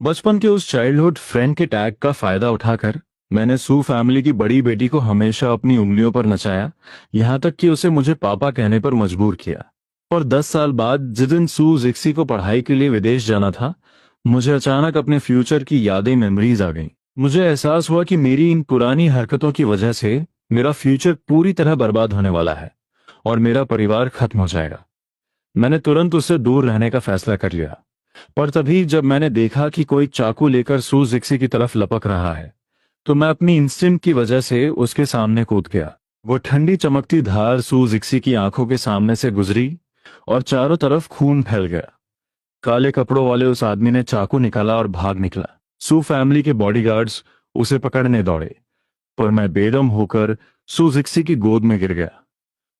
बचपन के उस चाइल्डहुड फ्रेंड के टैग का फायदा उठाकर मैंने सू फैमिली की बड़ी बेटी को हमेशा अपनी उंगलियों पर नचाया। यहाँ तक कि उसे मुझे पापा कहने पर मजबूर किया। और 10 साल बाद जिस दिन सू जिक्सी को पढ़ाई के लिए विदेश जाना था, मुझे अचानक अपने फ्यूचर की यादें मेमोरीज आ गईं। मुझे एहसास हुआ कि मेरी इन पुरानी हरकतों की वजह से मेरा फ्यूचर पूरी तरह बर्बाद होने वाला है और मेरा परिवार खत्म हो जाएगा। मैंने तुरंत उससे दूर रहने का फैसला कर लिया। पर तभी जब मैंने देखा कि कोई चाकू लेकर सू जिक्सी की तरफ लपक रहा है, तो मैं अपनी इंस्टिंक्ट की वजह से उसके सामने कूद गया। वो ठंडी चमकती धार सू जिक्सी की आंखों के सामने से गुजरी और चारों तरफ खून फैल गया। काले कपड़ों वाले उस आदमी ने चाकू निकाला और भाग निकला। सू फैमिली के बॉडीगार्ड्स उसे पकड़ने दौड़े, पर मैं बेदम होकर सू जिक्सी की गोद में गिर गया।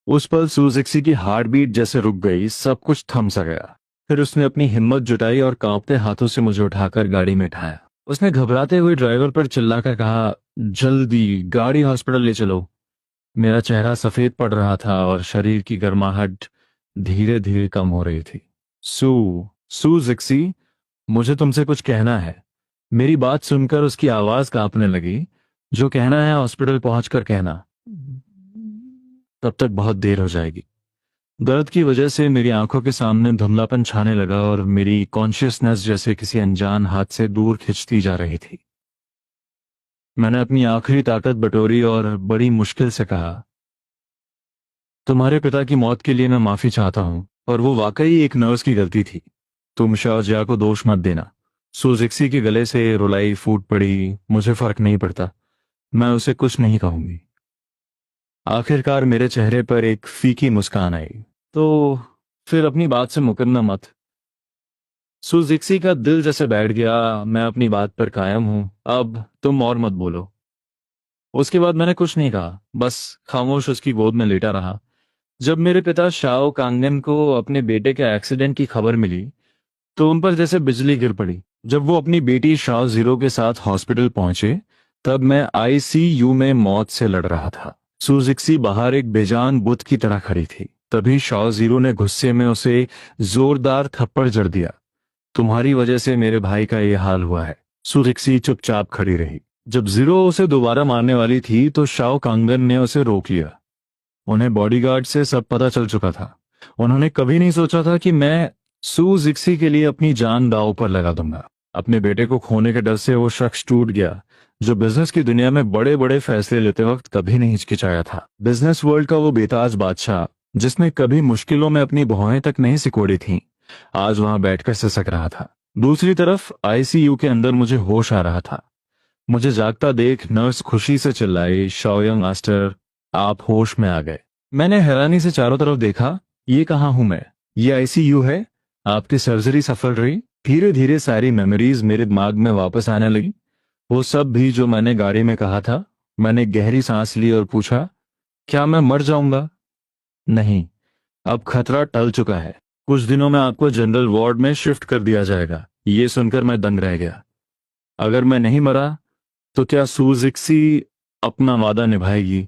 उस पल सू जिक्सी की हार्ट बीट जैसे रुक गई, सब कुछ थम सा गया। फिर उसने अपनी हिम्मत जुटाई और कांपते हाथों से मुझे उठाकर गाड़ी में उठाया। उसने घबराते हुए ड्राइवर पर चिल्लाकर कहा, जल्दी गाड़ी हॉस्पिटल ले चलो। मेरा चेहरा सफेद पड़ रहा था और शरीर की गर्माहट धीरे धीरे कम हो रही थी। सू सू जिक्सी, मुझे तुमसे कुछ कहना है। मेरी बात सुनकर उसकी आवाज कांपने लगी। जो कहना है हॉस्पिटल पहुंचकर कहना, तब तक बहुत देर हो जाएगी। दर्द की वजह से मेरी आंखों के सामने धुंधलापन छाने लगा और मेरी कॉन्शियसनेस जैसे किसी अनजान हाथ से दूर खिंचती जा रही थी। मैंने अपनी आखिरी ताकत बटोरी और बड़ी मुश्किल से कहा, तुम्हारे पिता की मौत के लिए मैं माफी चाहता हूं, और वो वाकई एक नर्स की गलती थी। तुम शाहजहा को दोष मत देना। सुजिक्सी के गले से रुलाई फूट पड़ी। मुझे फर्क नहीं पड़ता, मैं उसे कुछ नहीं कहूंगी। आखिरकार मेरे चेहरे पर एक फीकी मुस्कान आई। तो फिर अपनी बात से मुकरना मत। सुजिक्सी का दिल जैसे बैठ गया। मैं अपनी बात पर कायम हूं, अब तुम और मत बोलो। उसके बाद मैंने कुछ नहीं कहा, बस खामोश उसकी गोद में लेटा रहा। जब मेरे पिता शाओ कांगनेम को अपने बेटे के एक्सीडेंट की खबर मिली, तो उन पर जैसे बिजली गिर पड़ी। जब वो अपनी बेटी शाओ जीरो के साथ हॉस्पिटल पहुंचे, तब मैं आईसीयू में मौत से लड़ रहा था। सुजिक्सी बाहर एक बेजान बुत की तरह खड़ी थी। तभी शाओ जीरो ने गुस्से में उसे जोरदार थप्पड़ जड़ दिया। तुम्हारी वजह से मेरे भाई का ये हाल हुआ है। सुजिक्सी चुपचाप खड़ी रही। जब जीरो उसे दोबारा मारने वाली थी, तो शाओ कांगन ने उसे रोक लिया। उन्हें बॉडीगार्ड से सब पता चल चुका था। उन्होंने कभी नहीं सोचा था कि मैं सू जिक्सी के लिए अपनी जान दांव पर लगा दूंगा। अपने बेटे को खोने के डर से वो शख्स टूट गया जो बिजनेस की दुनिया में बड़े बड़े फैसले लेते वक्त कभी नहीं हिचकिचाया था। बिजनेस वर्ल्ड का वो बेताज बादशाह जिसने कभी मुश्किलों में अपनी भौहें तक नहीं सिकोड़ी थी, आज वहां बैठकर सिसक रहा था। दूसरी तरफ आईसीयू के अंदर मुझे होश आ रहा था। मुझे जागता देख नर्स खुशी से चिल्लाई, शाओयंग मास्टर, आप होश में आ गए। मैंने हैरानी से चारों तरफ देखा। ये कहाँ हूं मैं? ये आईसीयू है? आपकी सर्जरी सफल रही? धीरे धीरे सारी मेमोरीज मेरे दिमाग में वापस आने लगी। वो सब भी जो मैंने गाड़ी में कहा था। मैंने गहरी सांस ली और पूछा, क्या मैं मर जाऊंगा? नहीं, अब खतरा टल चुका है। कुछ दिनों में आपको जनरल वार्ड में शिफ्ट कर दिया जाएगा। ये सुनकर मैं दंग रह गया। अगर मैं नहीं मरा, तो क्या सुजिक्सी अपना वादा निभाएगी?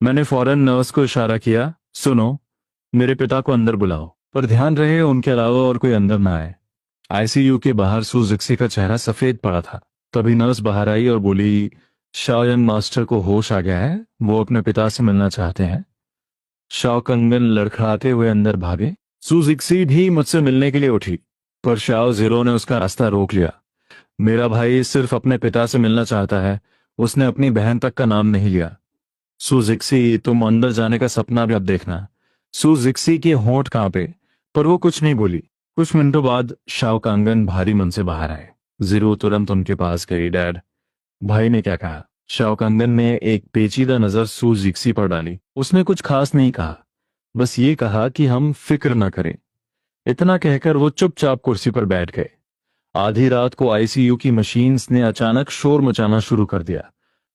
मैंने फौरन नर्स को इशारा किया, सुनो, मेरे पिता को अंदर बुलाओ। पर ध्यान रहे उनके अलावा और कोई अंदर ना आए। आईसीयू के बाहर सुजिक्सी का चेहरा सफेद पड़ा था। तभी नर्स बाहर आई और बोली, शाओयंग मास्टर को होश आ गया है, वो अपने पिता से मिलना चाहते हैं। शाओ कंगन लड़खड़ाते हुए अंदर भागे। सुजिक्सी भी मुझसे मिलने के लिए उठी, पर शाओ जीरो ने उसका रास्ता रोक लिया। मेरा भाई सिर्फ अपने पिता से मिलना चाहता है, उसने अपनी बहन तक का नाम नहीं लिया। सुजिक्सी, तुम अंदर जाने का सपना भी अब देखना। सुजिक्सी के होंठ कांपे, पर वो कुछ नहीं बोली। कुछ मिनटों बाद शाओ कांगन भारी मन से बाहर आए। जीरो तुरंत उनके पास गई। डैड, भाई ने क्या कहा? शाओ कांगन ने एक पेचीदा नजर सुजिक्सी पर डाली। उसने कुछ खास नहीं कहा, बस ये कहा कि हम फिक्र न करें। इतना कहकर वो चुपचाप कुर्सी पर बैठ गए। आधी रात को आईसीयू की मशीन्स ने अचानक शोर मचाना शुरू कर दिया।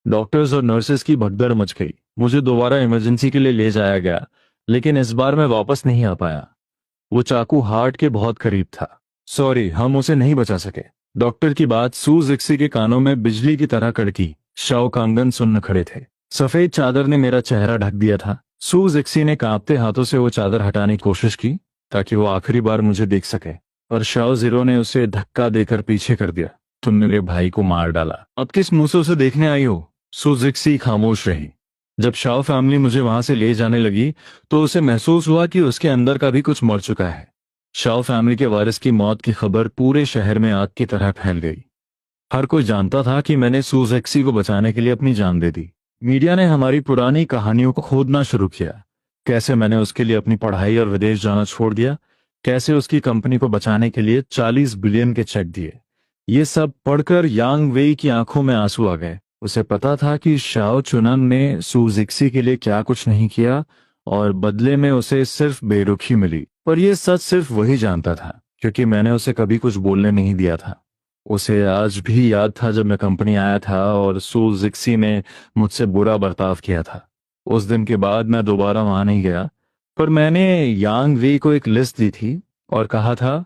डॉक्टर्स और नर्सेस की भगदड़ मच गई। मुझे दोबारा इमरजेंसी के लिए ले जाया गया, लेकिन इस बार मैं वापस नहीं आ पाया। वो चाकू हार्ट के बहुत करीब था। सॉरी, हम उसे नहीं बचा सके। डॉक्टर की बात सुजिक्सी के कानों में बिजली की तरह कड़की। शाओ कांगन सुन्न खड़े थे। सफेद चादर ने मेरा चेहरा ढक दिया था। सुजिक्सी ने कांपते हाथों से वो चादर हटाने की कोशिश की ताकि वो आखिरी बार मुझे देख सके, पर शाओ जीरो ने उसे धक्का देकर पीछे कर दिया। तुमने मेरे भाई को मार डाला, अब किस मुंह से उसे देखने आई हो? सुजिक्सी खामोश रही। जब शाओ फैमिली मुझे वहां से ले जाने लगी तो उसे महसूस हुआ कि उसके अंदर का भी कुछ मर चुका है। शाओ फैमिली के वारिस की मौत की खबर पूरे शहर में आग की तरह फैल गई। हर कोई जानता था कि मैंने सुजेक्सी को बचाने के लिए अपनी जान दे दी। मीडिया ने हमारी पुरानी कहानियों को खोदना शुरू किया। कैसे मैंने उसके लिए अपनी पढ़ाई और विदेश जाना छोड़ दिया, कैसे उसकी कंपनी को बचाने के लिए 40 बिलियन के चेक दिए। ये सब पढ़कर यांग वेई की आंखों में आंसू आ गए। उसे पता था कि शाओ चुनन ने सुजिक्सी के लिए क्या कुछ नहीं किया और बदले में उसे सिर्फ बेरुखी मिली। पर यह सच सिर्फ वही जानता था, क्योंकि मैंने उसे कभी कुछ बोलने नहीं दिया था। उसे आज भी याद था जब मैं कंपनी आया था और सुजिक्सी ने मुझसे बुरा बर्ताव किया था। उस दिन के बाद मैं दोबारा वहां नहीं गया, पर मैंने यांग वी को एक लिस्ट दी थी और कहा था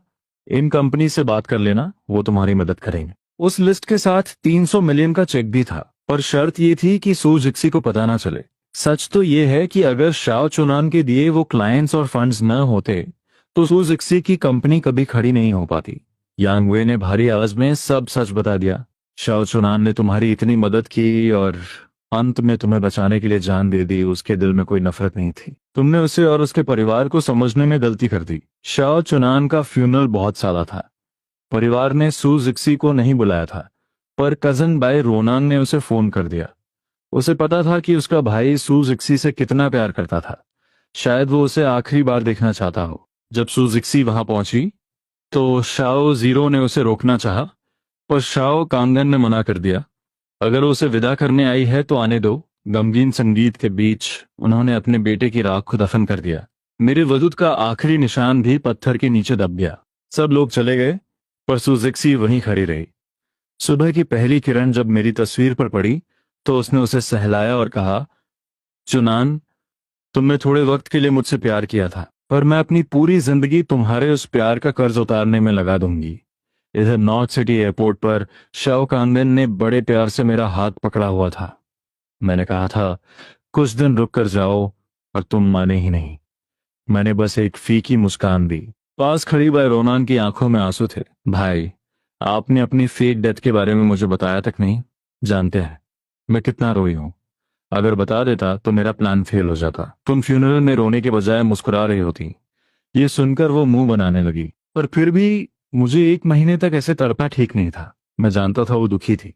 इन कंपनी से बात कर लेना, वो तुम्हारी मदद करेंगे। उस लिस्ट के साथ 300 मिलियन का चेक भी था, पर शर्त ये थी कि सुजिक्सी को पता ना चले। सच तो ये है कि अगर शाओ चुनान के दिए वो क्लाइंट्स और फंड्स न होते तो सुजिक्सी की कंपनी कभी खड़ी नहीं हो पाती। यांग वे ने भारी आवाज में सब सच बता दिया। शाओ चुनान ने तुम्हारी इतनी मदद की और अंत में तुम्हें बचाने के लिए जान दे दी। उसके दिल में कोई नफरत नहीं थी। तुमने उसे और उसके परिवार को समझने में गलती कर दी। शाओ चुनान का फ्यूनरल बहुत सादा था। परिवार ने सुजिक्सी को नहीं बुलाया था, पर कजन भाई रोनांग ने उसे फोन कर दिया। उसे पता था कि उसका भाई सुजिक्सी से कितना प्यार करता था। शायद वो उसे आखिरी बार देखना चाहता हो। जब सुजिक्सी वहां पहुंची तो शाओ जीरो ने उसे रोकना चाहा, पर शाओ कांगन ने मना कर दिया। अगर वो उसे विदा करने आई है तो आने दो। गमगीन संगीत के बीच उन्होंने अपने बेटे की राख को दफन कर दिया। मेरे वजूद का आखिरी निशान भी पत्थर के नीचे दब गया। सब लोग चले गए, पर सुजिक्सी वहीं खड़ी रही। सुबह की पहली किरण जब मेरी तस्वीर पर पड़ी तो उसने उसे सहलाया और कहा, चुनान, तुमने थोड़े वक्त के लिए मुझसे प्यार किया था, पर मैं अपनी पूरी जिंदगी तुम्हारे उस प्यार का कर्ज उतारने में लगा दूंगी। इधर नॉर्थ सिटी एयरपोर्ट पर शाओ कांगन ने बड़े प्यार से मेरा हाथ पकड़ा हुआ था। मैंने कहा था कुछ दिन रुक कर जाओ, और तुम माने ही नहीं। मैंने बस एक फीकी मुस्कान दी। पास खड़ी भाई रोनान की आंखों में आंसू थे। भाई, आपने अपनी फेक डेथ के बारे में मुझे बताया तक नहीं। जानते हैं मैं कितना रोई हूं। अगर बता देता तो मेरा प्लान फेल हो जाता। तुम फ्यूनरल में रोने के बजाय मुस्कुरा रही होती। ये सुनकर वो मुंह बनाने लगी। पर फिर भी मुझे 1 महीने तक ऐसे तड़पना ठीक नहीं था। मैं जानता था वो दुखी थी,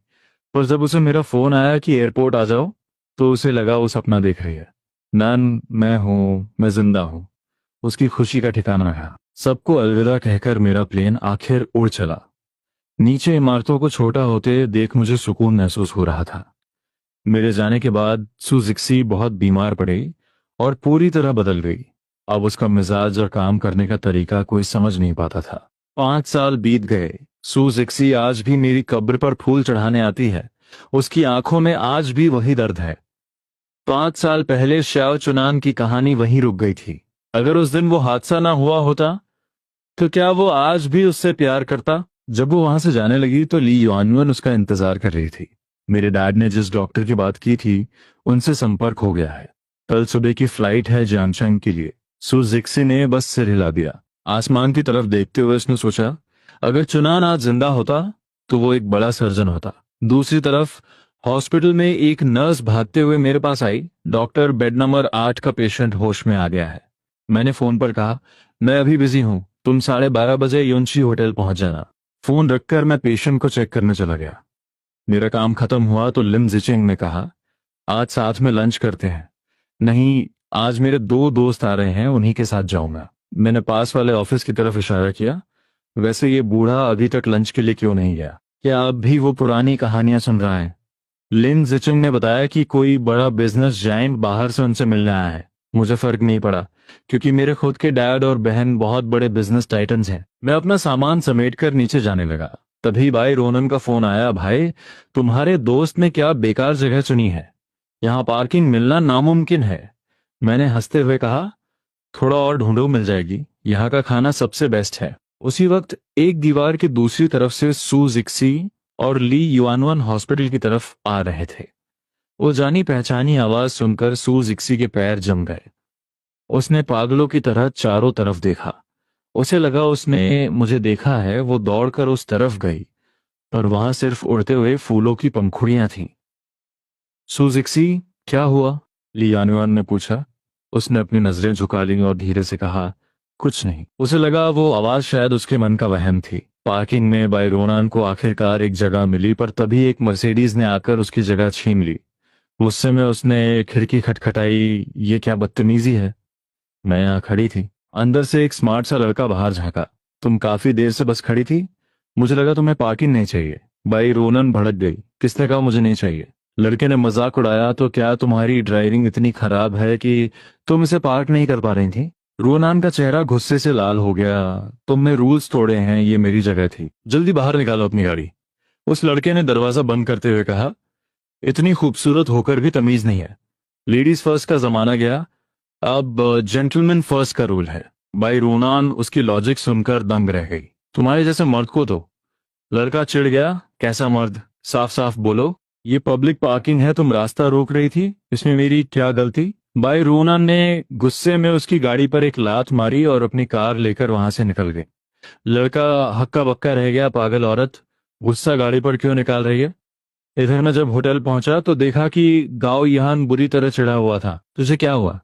पर जब उसे मेरा फोन आया कि एयरपोर्ट आ जाओ तो उसे लगा वो सपना देख रही है। नन, मैं हूं, मैं जिंदा हूं। उसकी खुशी का ठिकाना है। सबको अलविदा कहकर मेरा प्लेन आखिर उड़ चला। नीचे इमारतों को छोटा होते देख मुझे सुकून महसूस हो रहा था। मेरे जाने के बाद सुजिक्सी बहुत बीमार पड़ी और पूरी तरह बदल गई। अब उसका मिजाज और काम करने का तरीका कोई समझ नहीं पाता था। 5 साल बीत गए। सुजिक्सी आज भी मेरी कब्र पर फूल चढ़ाने आती है। उसकी आंखों में आज भी वही दर्द है। 5 साल पहले शाओ चुनान की कहानी वहीं रुक गई थी। अगर उस दिन वो हादसा ना हुआ होता तो क्या वो आज भी उससे प्यार करता? जब वो वहां से जाने लगी तो ली युआनवन उसका इंतजार कर रही थी। मेरे डैड ने जिस डॉक्टर की बात की थी उनसे संपर्क हो गया है। कल सुबह की फ्लाइट है जानशंग के लिए। सुजिक्सी ने बस सिर हिला दिया। आसमान की तरफ देखते हुए उसने सोचा, अगर चुनान आज जिंदा होता तो वो एक बड़ा सर्जन होता। दूसरी तरफ हॉस्पिटल में एक नर्स भागते हुए मेरे पास आई। डॉक्टर, बेड नंबर 8 का पेशेंट होश में आ गया है। मैंने फोन पर कहा, मैं अभी बिजी हूं, तुम 12:30 युनशी होटल पहुंच जाना। फोन रखकर मैं पेशेंट को चेक करने चला गया। मेरा काम खत्म हुआ तो लिम जिचिंग ने कहा, आज साथ में लंच करते हैं। नहीं, आज मेरे 2 दोस्त आ रहे हैं, उन्हीं के साथ जाऊंगा। मैंने पास वाले ऑफिस की तरफ इशारा किया। वैसे ये बूढ़ा अभी तक लंच के लिए क्यों नहीं गया? क्या अब भी वो पुरानी कहानियां सुन रहा है? लिन जिचिंग ने बताया कि कोई बड़ा बिजनेस जायंट बाहर से उनसे मिलने आया है। मुझे फर्क नहीं पड़ा, क्योंकि मेरे खुद के डैड और बहन बहुत बड़े बिजनेस टाइटन्स हैं। मैं अपना सामान समेटकर नीचे जाने लगा। तभी भाई रोनन का फोन आया। भाई, तुम्हारे दोस्त ने क्या बेकार जगह चुनी है, यहाँ पार्किंग मिलना नामुमकिन है। मैंने हंसते हुए कहा, थोड़ा और ढूंढो, मिल जाएगी। यहाँ का खाना सबसे बेस्ट है। उसी वक्त एक दीवार की दूसरी तरफ से सुजिक्सी और ली युआनवन हॉस्पिटल की तरफ आ रहे थे। वो जानी पहचानी आवाज सुनकर सुजिक्सी के पैर जम गए। उसने पागलों की तरह चारों तरफ देखा। उसे लगा उसने मुझे देखा है। वो दौड़कर उस तरफ गई और वहां सिर्फ उड़ते हुए फूलों की पंखुड़ियां थीं। सुजिक्सी, क्या हुआ? ली यानुआन ने पूछा। उसने अपनी नजरें झुका ली और धीरे से कहा, कुछ नहीं। उसे लगा वो आवाज शायद उसके मन का वहम थी। पार्किंग में बायरोनान को आखिरकार एक जगह मिली, पर तभी एक मर्सिडीज ने आकर उसकी जगह छीन ली। गुस्से में उसने खिड़की खटखटाई। ये क्या बदतमीजी है? मैं यहाँ खड़ी थी। अंदर से एक स्मार्ट सा लड़का बाहर झांका। तुम काफी देर से बस खड़ी थी? मुझे लगा तुम्हें पार्किंग नहीं चाहिए। भाई रोनन भड़क गई। किसने कहा मुझे नहीं चाहिए? लड़के ने मजाक उड़ाया। तो क्या तुम्हारी ड्राइविंग इतनी खराब है कि तुम इसे पार्क नहीं कर पा रही थी? रोनान का चेहरा गुस्से से लाल हो गया। तुमने रूल्स तोड़े हैं, ये मेरी जगह थी। जल्दी बाहर निकालो अपनी गाड़ी। उस लड़के ने दरवाजा बंद करते हुए कहा, इतनी खूबसूरत होकर भी तमीज नहीं है। लेडीज फर्स्ट का जमाना गया, अब जेंटलमैन फर्स्ट का रूल है। भाई रोनान उसकी लॉजिक सुनकर दंग रह गई। तुम्हारे जैसे मर्द को तो। लड़का चिढ़ गया। कैसा मर्द? साफ साफ बोलो। ये पब्लिक पार्किंग है, तुम रास्ता रोक रही थी, इसमें मेरी क्या गलती? भाई रोनान ने गुस्से में उसकी गाड़ी पर एक लात मारी और अपनी कार लेकर वहां से निकल गए। लड़का हक्का बक्का रह गया। पागल औरत, गुस्सा गाड़ी पर क्यों निकाल रही है? इधर मैं जब होटल पहुंचा तो देखा कि गांव यहान बुरी तरह चिढ़ा हुआ था। तुझे क्या हुआ?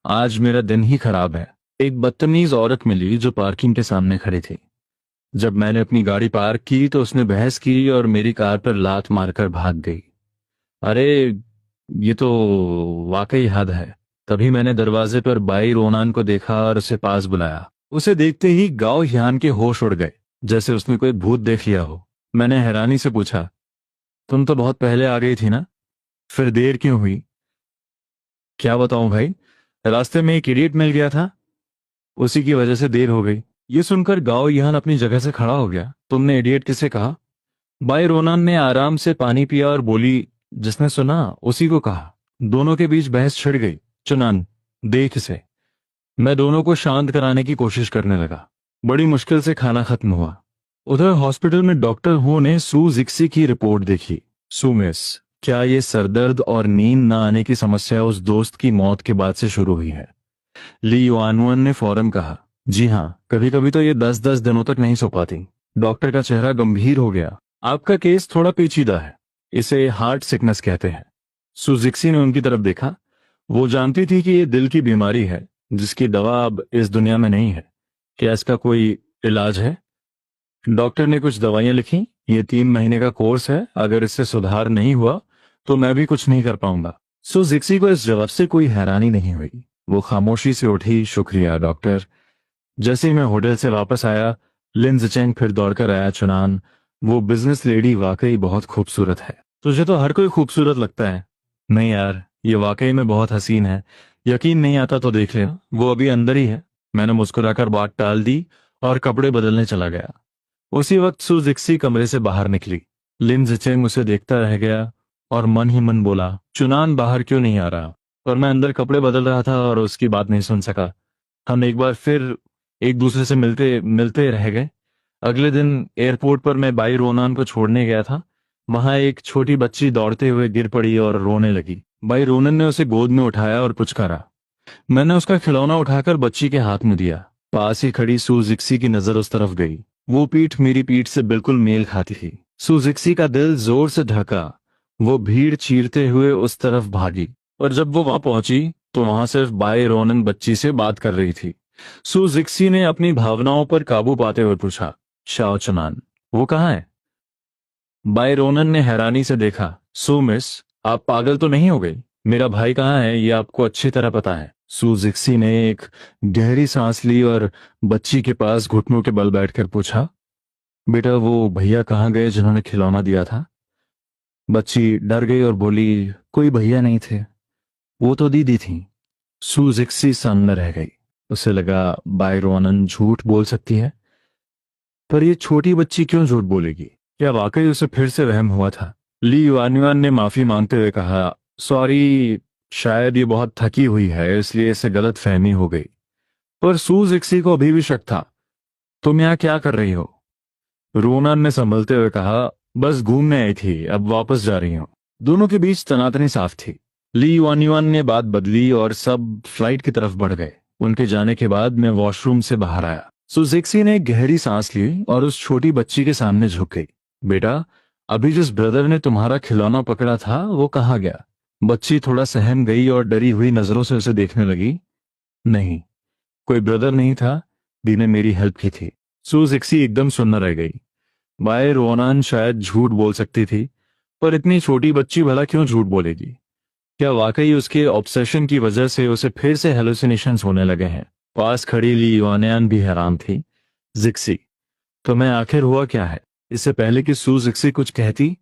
आज मेरा दिन ही खराब है। एक बदतमीज औरत मिली जो पार्किंग के सामने खड़ी थी। जब मैंने अपनी गाड़ी पार्क की तो उसने बहस की और मेरी कार पर लात मारकर भाग गई। अरे, ये तो वाकई हद है। तभी मैंने दरवाजे पर बाई रोनान को देखा और उसे पास बुलाया। उसे देखते ही गांव हियान के होश उड़ गए, जैसे उसने कोई भूत देख लिया हो। मैंने हैरानी से पूछा, तुम तो बहुत पहले आ गई थी ना, फिर देर क्यों हुई? क्या बताऊं भाई, रास्ते में एक इडियट मिल गया था, उसी की वजह से देर हो गई। ये सुनकर गांव यहान अपनी जगह से खड़ा हो गया। तुमने इडियट किसे कहा? बाई रोनान ने आराम से पानी पिया और बोली, जिसने सुना उसी को कहा। दोनों के बीच बहस छिड़ गई। चुनान, देख इसे। मैं दोनों को शांत कराने की कोशिश करने लगा। बड़ी मुश्किल से खाना खत्म हुआ। उधर हॉस्पिटल में डॉक्टर हो ने सू जिक्सी की रिपोर्ट देखी। सू मिस, क्या ये सरदर्द और नींद न आने की समस्या उस दोस्त की मौत के बाद से शुरू हुई है? ली युआनुअन ने फौरन कहा, जी हाँ, कभी कभी तो ये 10-10 दिनों तक नहीं सो पाती। डॉक्टर का चेहरा गंभीर हो गया। आपका केस थोड़ा पेचीदा है, इसे हार्ट सिकनेस कहते हैं। सुजिक्सी ने उनकी तरफ देखा। वो जानती थी कि ये दिल की बीमारी है जिसकी दवा अब इस दुनिया में नहीं है। क्या इसका कोई इलाज है? डॉक्टर ने कुछ दवाइयां लिखी। ये 3 महीने का कोर्स है, अगर इससे सुधार नहीं हुआ तो मैं भी कुछ नहीं कर पाऊंगा। सुजिक्सी को इस जवाब से कोई हैरानी नहीं हुई। वो खामोशी से उठी, शुक्रिया डॉक्टर। जैसे ही मैं होटल से वापस आया, लिन जिचेंग फिर दौड़कर आया। चुनान, वो बिजनेस लेडी वाकई बहुत खूबसूरत है। तुझे तो हर कोई खूबसूरत लगता है। नहीं यार, ये वाकई में बहुत हसीन है। यकीन नहीं आता तो देख लेना, वो अभी अंदर ही है। मैंने मुस्कुराकर बात टाल दी और कपड़े बदलने चला गया। उसी वक्त सू जिक्सी कमरे से बाहर निकली। लिन जिचेंग उसे देखता रह गया और मन ही मन बोला, चुनान बाहर क्यों नहीं आ रहा? और मैं अंदर कपड़े बदल रहा था और उसकी बात नहीं सुन सका। हम एक बार फिर एक दूसरे से मिलते मिलते रह गए। अगले दिन एयरपोर्ट पर मैं बाई रोनान को छोड़ने गया था। वहां एक छोटी बच्ची दौड़ते हुए गिर पड़ी और रोने लगी। बाई रोनन ने उसे गोद में उठाया और पुचकारा। मैंने उसका खिलौना उठाकर बच्ची के हाथ में दिया। पास ही खड़ी सुजिक्सी की नजर उस तरफ गई। वो पीठ मेरी पीठ से बिल्कुल मेल खाती थी। सुजिक्सी का दिल जोर से धड़का। वो भीड़ चीरते हुए उस तरफ भागी और जब वो वहां पहुंची तो वहां सिर्फ बाई रोनन बच्ची से बात कर रही थी। सुजिक्सी ने अपनी भावनाओं पर काबू पाते हुए पूछा, शाओ चुनान, वो कहाँ है? बाई रोनन ने हैरानी से देखा। सू मिस, आप पागल तो नहीं हो गई? मेरा भाई कहाँ है ये आपको अच्छी तरह पता है। सुजिक्सी ने एक गहरी सांस ली और बच्ची के पास घुटनों के बल बैठकर पूछा, बेटा वो भैया कहाँ गए जिन्होंने खिलौना दिया था? बच्ची डर गई और बोली, कोई भैया नहीं थे, वो तो दीदी थी। सुजिक्सी सन्न रह गई। उसे लगा बाई रोनन झूठ बोल सकती है, पर ये छोटी बच्ची क्यों झूठ बोलेगी? क्या वाकई उसे फिर से वहम हुआ था? ली युआनुआन ने माफी मांगते हुए कहा, सॉरी, शायद ये बहुत थकी हुई है इसलिए इसे गलत फहमी हो गई। पर सुजिक्सी को अभी भी शक था। तुम यहाँ क्या कर रही हो? रोनान ने संभलते हुए कहा, बस घूमने आई थी, अब वापस जा रही हूँ। दोनों के बीच तनातनी साफ थी। ली युआनुआन ने बात बदली और सब फ्लाइट की तरफ बढ़ गए। उनके जाने के बाद मैं वॉशरूम से बाहर आया। सुजेक्सी ने एक गहरी सांस ली और उस छोटी बच्ची के सामने झुक गई। बेटा, अभी जिस ब्रदर ने तुम्हारा खिलौना पकड़ा था वो कहाँ गया? बच्ची थोड़ा सहम गई और डरी हुई नजरों से उसे देखने लगी। नहीं, कोई ब्रदर नहीं था, दी ने मेरी हेल्प की थी। सुजेक्सी एकदम सुन्न रह गई। बाय रोनान शायद झूठ बोल सकती थी, पर इतनी छोटी बच्ची भला क्यों झूठ बोलेगी? क्या वाकई उसके ऑब्सेशन की वजह से उसे फिर से हेलुसिनेशंस होने लगे हैं? पास खड़ी ली युआनियान भी हैरान थी। जिक्सी, तुम्हें आखिर हुआ क्या है? इससे पहले कि सू जिक्सी कुछ कहती,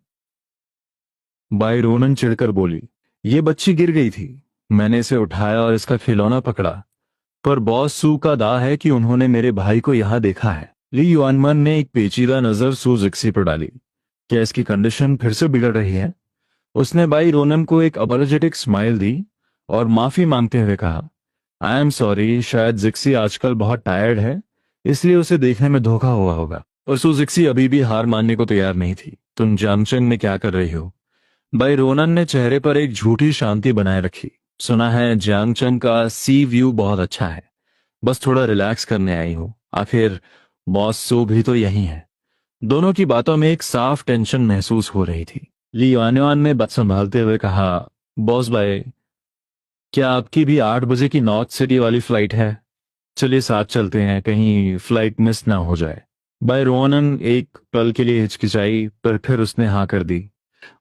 बाई रोनन चिढ़कर बोली, ये बच्ची गिर गई थी, मैंने इसे उठाया और इसका खिलौना पकड़ा, पर बॉस सू का दावा है कि उन्होंने मेरे भाई को यहां देखा है। ली युआनमन ने एक पेचीदा नजर सू जिक्सी पर डाली। क्या इसकी कंडीशन फिर से बिगड़ रही है? उसने बाई रोनन को एक अपॉलोजेटिक स्माइल दी और माफी मांगते हुए कहा, आई एम सॉरी, शायद जिक्सी आजकल बहुत टायर्ड है, इसलिए उसे देखने में धोखा हुआ होगा। और सू जिक्सी अभी भी हार मानने को तैयार नहीं थी। तुम जांगचंग में क्या कर रही हो? बाई रोनन ने चेहरे पर एक झूठी शांति बनाए रखी। सुना है जांगचंग का सी व्यू बहुत अच्छा है, बस थोड़ा रिलैक्स करने आई हो। आखिर बॉस सो भी तो यही है। दोनों की बातों में एक साफ टेंशन महसूस हो रही थी। ली युआनयुआन ने बात संभालते हुए कहा, बॉस भाई, क्या आपकी भी 8 बजे की नॉर्थ सिटी वाली फ्लाइट है? चलिए साथ चलते हैं, कहीं फ्लाइट मिस ना हो जाए। बाय रोनन एक पल के लिए हिचकिचाई, पर फिर उसने हाँ कर दी।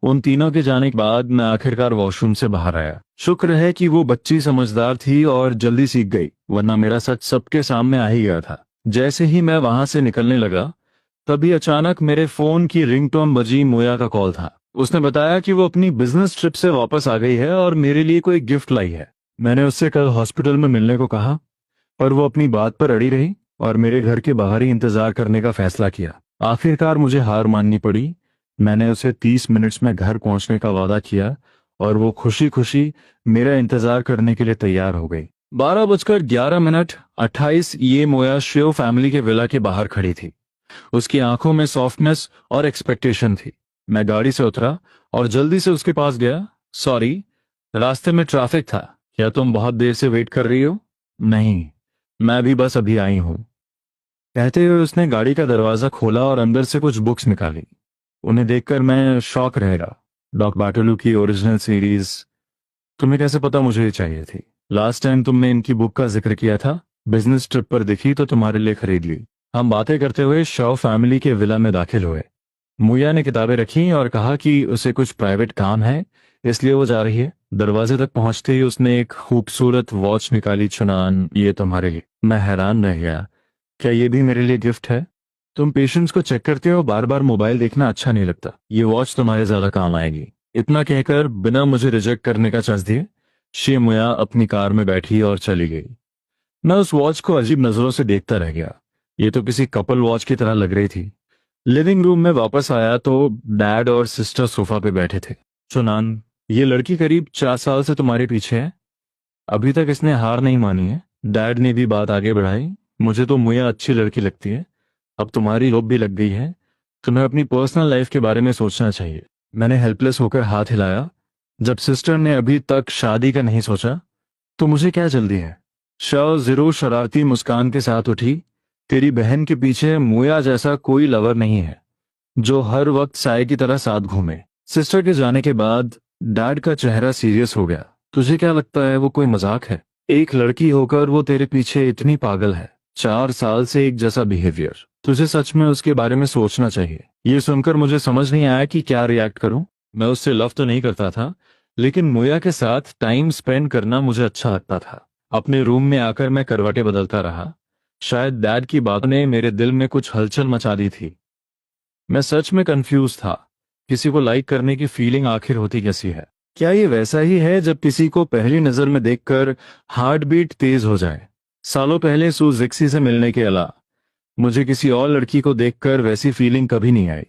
उन तीनों के जाने के बाद मैं आखिरकार वॉशरूम से बाहर आया। शुक्र है कि वो बच्ची समझदार थी और जल्दी सीख गई, वरना मेरा सच सबके सामने आ ही गया था। जैसे ही मैं वहां से निकलने लगा, तभी अचानक मेरे फोन की रिंगटोन बजी। मोया का कॉल था। उसने बताया कि वो अपनी बिजनेस ट्रिप से वापस आ गई है और मेरे लिए कोई गिफ्ट लाई है। मैंने उससे कल हॉस्पिटल में मिलने को कहा, पर वो अपनी बात पर अड़ी रही और मेरे घर के बाहर ही इंतजार करने का फैसला किया। आखिरकार मुझे हार माननी पड़ी। मैंने उसे 30 मिनट्स में घर पहुंचने का वादा किया और वो खुशी खुशी मेरा इंतजार करने के लिए तैयार हो गई। 12:11 ये मोया शिव फैमिली के विला के बाहर खड़ी थी। उसकी आंखों में सॉफ्टनेस और एक्सपेक्टेशन थी। मैं गाड़ी से उतरा और जल्दी से उसके पास गया। सॉरी, रास्ते में ट्रैफिक था। क्या तुम बहुत देर से वेट कर रही हो? नहीं, मैं भी बस अभी आई हूं। कहते हुए उसने गाड़ी का दरवाजा खोला और अंदर से कुछ बुक्स निकाली। उन्हें देखकर मैं शॉक रह गया। डॉक बाटलू की ओरिजिनल सीरीज। तुम्हें कैसे पता मुझे ये चाहिए थी? लास्ट टाइम तुमने इनकी बुक का जिक्र किया था, बिजनेस ट्रिप पर दिखी तो तुम्हारे लिए खरीद ली। हम बातें करते हुए शॉ फैमिली के विला में दाखिल हुए। मुया ने किताबें रखी और कहा कि उसे कुछ प्राइवेट काम है, इसलिए वो जा रही है। दरवाजे तक पहुंचते ही उसने एक खूबसूरत वॉच निकाली। चुनान, ये तुम्हारे लिए। मैं हैरान रह गया। क्या ये भी मेरे लिए गिफ्ट है? तुम पेशेंट्स को चेक करते हो, बार बार मोबाइल देखना अच्छा नहीं लगता। ये वॉच तुम्हारे ज्यादा काम आएगी। इतना कहकर बिना मुझे रिजेक्ट करने का चांस दिए शिमुया अपनी कार में बैठी और चली गई। मैं उस वॉच को अजीब नजरों से देखता रह गया। ये तो किसी कपल वॉच की तरह लग रही थी। लिविंग रूम में वापस आया तो डैड और सिस्टर सोफा पे बैठे थे। चुनान, ये लड़की करीब 4 साल से तुम्हारे पीछे है, अभी तक इसने हार नहीं मानी है। डैड ने भी बात आगे बढ़ाई। मुझे तो मुया अच्छी लड़की लगती है, अब तुम्हारी रोब भी लग गई है, तुम्हें अपनी पर्सनल लाइफ के बारे में सोचना चाहिए। मैंने हेल्पलेस होकर हाथ हिलाया। जब सिस्टर ने अभी तक शादी का नहीं सोचा, तो मुझे क्या जल्दी है? शाह जरूर शरारती मुस्कान के साथ उठी। तेरी बहन के पीछे मुया जैसा कोई लवर नहीं है जो हर वक्त साय की तरह साथ घूमे। सिस्टर के जाने के बाद डैड का चेहरा सीरियस हो गया। तुझे क्या लगता है वो कोई मजाक है? एक लड़की होकर वो तेरे पीछे इतनी पागल है। 4 साल से एक जैसा बिहेवियर। तुझे सच में उसके बारे में सोचना चाहिए। ये सुनकर मुझे समझ नहीं आया कि क्या रिएक्ट करूं। मैं उससे लव तो नहीं करता था, लेकिन मुया के साथ टाइम स्पेंड करना मुझे अच्छा लगता था। अपने रूम में आकर मैं करवटें बदलता रहा। शायद डैड की बातों ने मेरे दिल में कुछ हलचल मचा दी थी। मैं सच में कंफ्यूज था। किसी को लाइक करने की फीलिंग आखिर होती कैसी है? क्या ये वैसा ही है जब किसी को पहली नजर में देखकर हार्ट बीट तेज हो जाए? सालों पहले सू जिक्सी से मिलने के अलावा मुझे किसी और लड़की को देखकर वैसी फीलिंग कभी नहीं आई।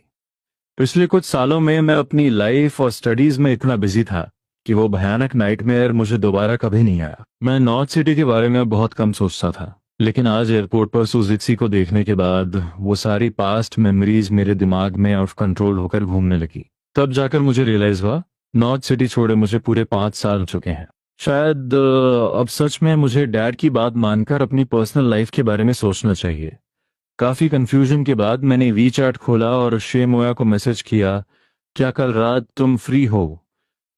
पिछले कुछ सालों में मैं अपनी लाइफ और स्टडीज में इतना बिजी था कि वो भयानक नाइटमेयर मुझे दोबारा कभी नहीं आया। मैं नॉर्थ सिटी के बारे में बहुत कम सोचता था, लेकिन आज एयरपोर्ट पर सुजिक्सी को देखने के बाद वो सारी पास्ट मेमोरीज मेरे दिमाग में आउट ऑफ कंट्रोल होकर घूमने लगी। तब जाकर मुझे रियलाइज हुआ, नॉर्थ सिटी छोड़े मुझे पूरे 5 साल हो चुके हैं। शायद अब सच में मुझे डैड की बात मानकर अपनी पर्सनल लाइफ के बारे में सोचना चाहिए। काफी कंफ्यूजन के बाद मैंने वी चैट खोला और शे मोया को मैसेज किया, क्या कल रात तुम फ्री हो,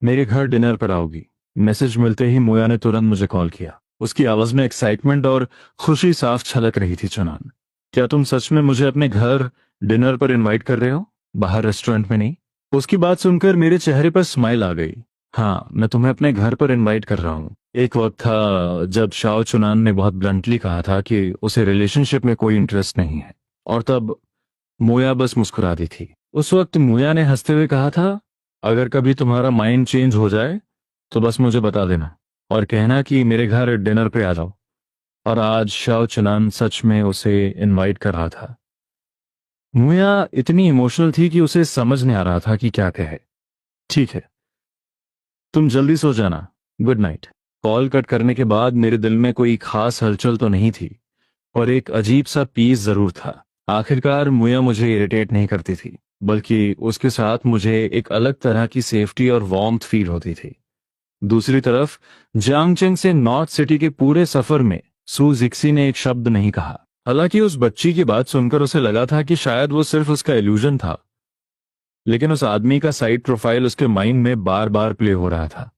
मेरे घर डिनर पर आओगी। मैसेज मिलते ही मोया ने तुरंत मुझे कॉल किया। उसकी आवाज में एक्साइटमेंट और खुशी साफ छलक रही थी। चुनान, क्या तुम सच में मुझे अपने घर डिनर पर इनवाइट कर रहे हो, बाहर रेस्टोरेंट में नहीं? उसकी बात सुनकर मेरे चेहरे पर स्माइल आ गई। हाँ, मैं तुम्हें अपने घर पर इनवाइट कर रहा हूँ। एक वक्त था जब शाओ चुनान ने बहुत ब्लंटली कहा था कि उसे रिलेशनशिप में कोई इंटरेस्ट नहीं है, और तब मोया बस मुस्कुरा दी थी। उस वक्त मोया ने हंसते हुए कहा था, अगर कभी तुम्हारा माइंड चेंज हो जाए तो बस मुझे बता देना और कहना कि मेरे घर डिनर पे आ जाओ। और आज शाओ चुनान सच में उसे इनवाइट कर रहा था। मोया इतनी इमोशनल थी कि उसे समझ नहीं आ रहा था कि क्या कहे। ठीक है, तुम जल्दी सो जाना, गुड नाइट। कॉल कट करने के बाद मेरे दिल में कोई खास हलचल तो नहीं थी, और एक अजीब सा पीस जरूर था। आखिरकार मुया मुझे इरिटेट नहीं करती थी, बल्कि उसके साथ मुझे एक अलग तरह की सेफ्टी और वार्मथ फील होती थी। दूसरी तरफ जियांगचेंग से नॉर्थ सिटी के पूरे सफर में सू जिक्सी ने एक शब्द नहीं कहा। हालांकि उस बच्ची की बात सुनकर उसे लगा था कि शायद वो सिर्फ उसका इल्यूजन था, लेकिन उस आदमी का साइड प्रोफाइल उसके माइंड में बार बार प्ले हो रहा था।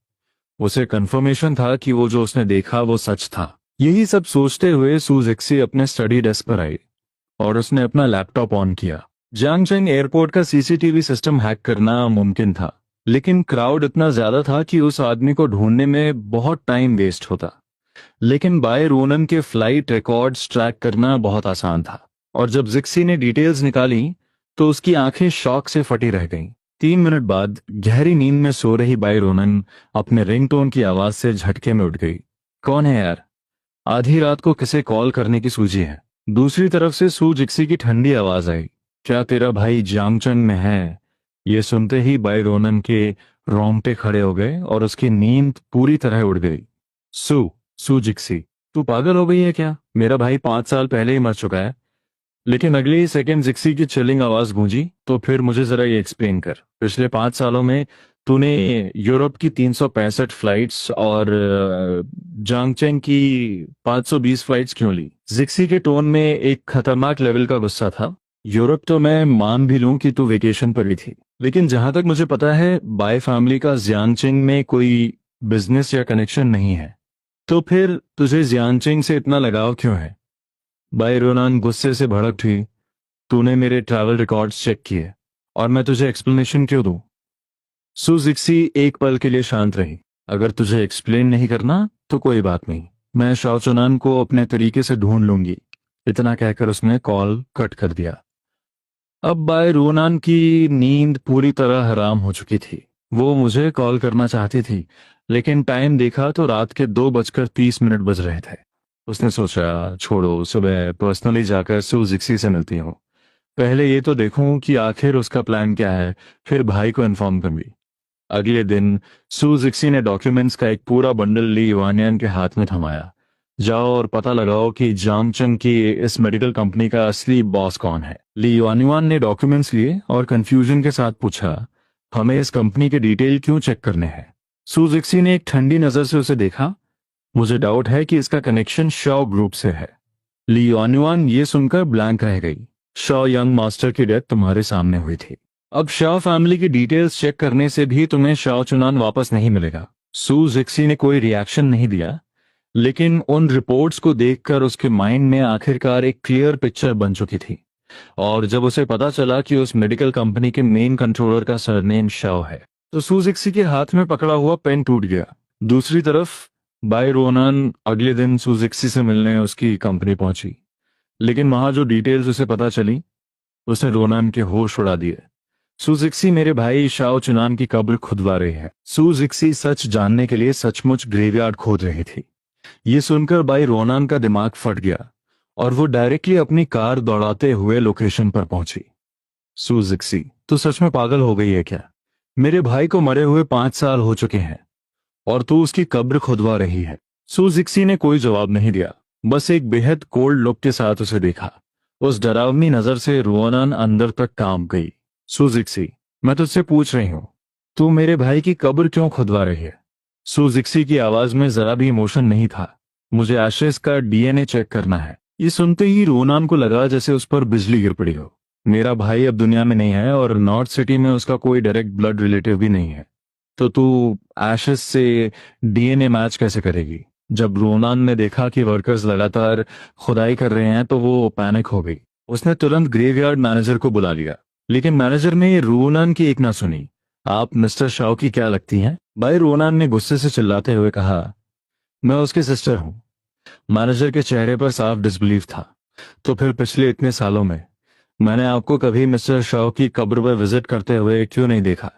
उसे कंफर्मेशन था कि वो जो उसने देखा वो सच था। यही सब सोचते हुए सू जिक्सी अपने स्टडी डेस्क पर आई और उसने अपना लैपटॉप ऑन किया। जियांगचेंग एयरपोर्ट का सीसीटीवी सिस्टम हैक करना मुमकिन था, लेकिन क्राउड इतना ज्यादा था कि उस आदमी को ढूंढने में बहुत टाइम वेस्ट होता। लेकिन बाय रोनन के फ्लाइट रिकॉर्ड्स ट्रैक करना बहुत आसान था, और जब जिक्सी ने डिटेल्स निकाली तो उसकी आंखें शॉक से फटी रह गईं। 3 मिनट बाद गहरी नींद में सो रही बाय रोनन अपने रिंगटोन की आवाज से झटके में उठ गई। कौन है यार, आधी रात को किसे कॉल करने की सूझी है? दूसरी तरफ से सू जिक्सी की ठंडी आवाज आई, क्या तेरा भाई जियांगचेंग में है? ये सुनते ही बाय रोनन के रोंगटे खड़े हो गए और उसकी नींद पूरी तरह उड़ गई। सू जिक्सी, तू पागल हो गई है क्या? मेरा भाई 5 साल पहले ही मर चुका है। लेकिन अगले ही सेकेंड जिक्सी की चिलिंग आवाज गूंजी, तो फिर मुझे जरा ये एक्सप्लेन कर, पिछले 5 सालों में तूने यूरोप की 365 फ्लाइट्स और जांगचेंग की 520 फ्लाइट्स क्यों ली? जिक्सी के टोन में एक खतरनाक लेवल का गुस्सा था। यूरोप तो मैं मान भी लूं कि तू वेकेशन पर ही थी, लेकिन जहां तक मुझे पता है बाय फैमिली का जियांगचेंग में कोई बिजनेस या कनेक्शन नहीं है। तो फिर तुझे जियांगचेंग से इतना लगाव क्यों है? बाय रोनान गुस्से से भड़क उठी, तूने मेरे ट्रैवल रिकॉर्ड्स चेक किए और मैं तुझे एक्सप्लेनेशन क्यों दूं? सू जिक्सी एक पल के लिए शांत रही। अगर तुझे एक्सप्लेन नहीं करना तो कोई बात नहीं, मैं शाओ चुनान को अपने तरीके से ढूंढ लूंगी। इतना कहकर उसने कॉल कट कर दिया। अब बाय रोनान की नींद पूरी तरह हराम हो चुकी थी। वो मुझे कॉल करना चाहती थी, लेकिन टाइम देखा तो रात के 2:30 बज रहे थे। उसने सोचा, छोड़ो, सुबह पर्सनली जाकर सू जिक्सी से मिलती हूँ। पहले ये तो देखूं कि आखिर उसका प्लान क्या है, फिर भाई को इन्फॉर्म करूंगी। अगले दिन सू जिक्सी ने डॉक्यूमेंट्स का एक पूरा बंडल ली युआनियन के हाथ में थमाया। जाओ और पता लगाओ कि जांगचंग की इस मेडिकल कंपनी का असली बॉस कौन है। ली युआनियन ने डॉक्यूमेंट्स लिए और कंफ्यूजन के साथ पूछा, हमें इस कंपनी के डिटेल क्यों चेक करने हैं? सू जिक्सी ने एक ठंडी नजर से उसे देखा, मुझे डाउट है कि इसका कनेक्शन शॉ ग्रुप से है। ली युआनियन ये सुनकर ब्लैंक रह गई। शॉ यंग मास्टर की डेथ तुम्हारे सामने हुई थी। अब शॉ फैमिली की डिटेल्स चेक करने से भी तुम्हें शॉ चुनान वापस नहीं मिलेगा। सू जिक्सी ने कोई रिएक्शन नहीं दिया, लेकिन उन रिपोर्ट्स को देखकर उसके माइंड में आखिरकार एक क्लियर पिक्चर बन चुकी थी। और जब उसे पता चला कि उस मेडिकल कंपनी के मेन कंट्रोलर का सरनेम शॉ है, तो सू जिक्सी के हाथ में पकड़ा हुआ पेन टूट गया। दूसरी तरफ बाय रोनान अगले दिन सू जिक्सी से मिलने उसकी कंपनी पहुंची, लेकिन वहां जो डिटेल्स उसे पता चली उसने रोनान के होश उड़ा दिए। सू जिक्सी मेरे भाई शाओ चुनान की कब्र खुदवा रही है। सू जिक्सी सच जानने के लिए सचमुच ग्रेवयार्ड खोद रही थी। ये सुनकर भाई रोनान का दिमाग फट गया और वो डायरेक्टली अपनी कार दौड़ाते हुए लोकेशन पर पहुंची। सू जिक्सी, तू सच में पागल हो गई है क्या? मेरे भाई को मरे हुए 5 साल हो चुके हैं और तू उसकी कब्र खुदवा रही है। सू जिक्सी ने कोई जवाब नहीं दिया, बस एक बेहद कोल्ड लुक के साथ उसे देखा। उस डरावनी नजर से रोनान अंदर तक कांप गई। सू जिक्सी, मैं तुझसे पूछ रही हूं, तू मेरे भाई की कब्र क्यों खुदवा रही है? सू जिक्सी की आवाज में जरा भी इमोशन नहीं था। मुझे एशेस का डीएनए चेक करना है। ये सुनते ही रोनान को लगा जैसे उस पर बिजली गिर पड़ी हो। मेरा भाई अब दुनिया में नहीं है और नॉर्थ सिटी में उसका कोई डायरेक्ट ब्लड रिलेटिव भी नहीं है, तो तू एशेस से डीएनए मैच कैसे करेगी? जब रोनान ने देखा कि वर्कर्स लगातार खुदाई कर रहे हैं तो वो पैनिक हो गई। उसने तुरंत ग्रेवयार्ड मैनेजर को बुला लिया, लेकिन मैनेजर ने रोनान की एक ना सुनी। आप मिस्टर शाओ की क्या लगती हैं? भाई रोनान ने गुस्से से चिल्लाते हुए कहा, मैं उसकी सिस्टर हूं। मैनेजर के चेहरे पर साफ डिसबिलीफ था। तो फिर पिछले इतने सालों में मैंने आपको कभी मिस्टर शाओ की कब्र पर विजिट करते हुए क्यों नहीं देखा,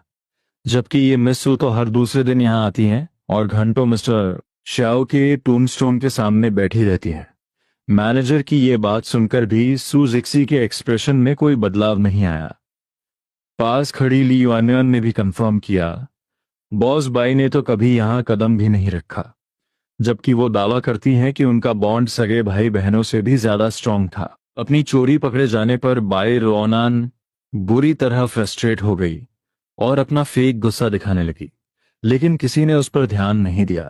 जबकि ये मिस सू तो हर दूसरे दिन यहाँ आती हैं और घंटों मिस्टर शाओ के टूमस्टोन के सामने बैठी रहती हैं। मैनेजर की ये बात सुनकर भी सू जिक्सी के एक्सप्रेशन में कोई बदलाव नहीं आया। पास खड़ी ली युआनियन ने भी कंफर्म किया, बॉस बाई ने तो कभी यहाँ कदम भी नहीं रखा, जबकि वो दावा करती हैं कि उनका बॉन्ड सगे भाई बहनों से भी ज्यादा स्ट्रांग था। अपनी चोरी पकड़े जाने पर बाई रोनान बुरी तरह फ्रस्ट्रेट हो गई और अपना फेक गुस्सा दिखाने लगी, लेकिन किसी ने उस पर ध्यान नहीं दिया।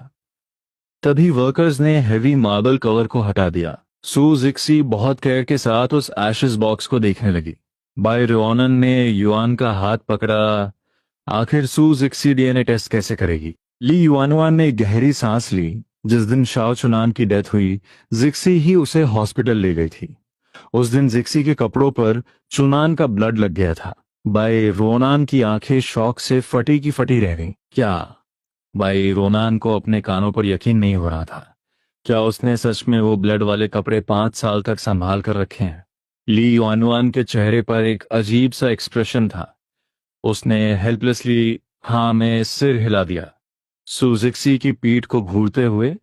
तभी वर्कर्स ने हेवी मार्बल कवर को हटा दिया। सू जिक्सी बहुत केयर के साथ उस एशेस बॉक्स को देखने लगी। बाई रोनान ने युआन का हाथ पकड़ा। आखिर सू जिक्सी डीएनए टेस्ट कैसे करेगी? ली युआनवान ने गहरी सांस ली। जिस दिन शाओ चुनान की डेथ हुई, जिक्सी ही उसे हॉस्पिटल ले गई थी। उस दिन जिक्सी के कपड़ों पर चुनान का ब्लड लग गया था। भाई रोनान की आंखें शौक से फटी की फटी रह गईं। क्या? भाई रोनान को अपने कानों पर यकीन नहीं हो रहा था। क्या उसने सच में वो ब्लड वाले कपड़े 5 साल तक संभाल कर रखे हैं? ली युआनवान के चेहरे पर एक अजीब सा एक्सप्रेशन था। उसने हेल्पलेसली हाँ में सिर हिला दिया। सुजिक्सी की पीठ को घूरते हुए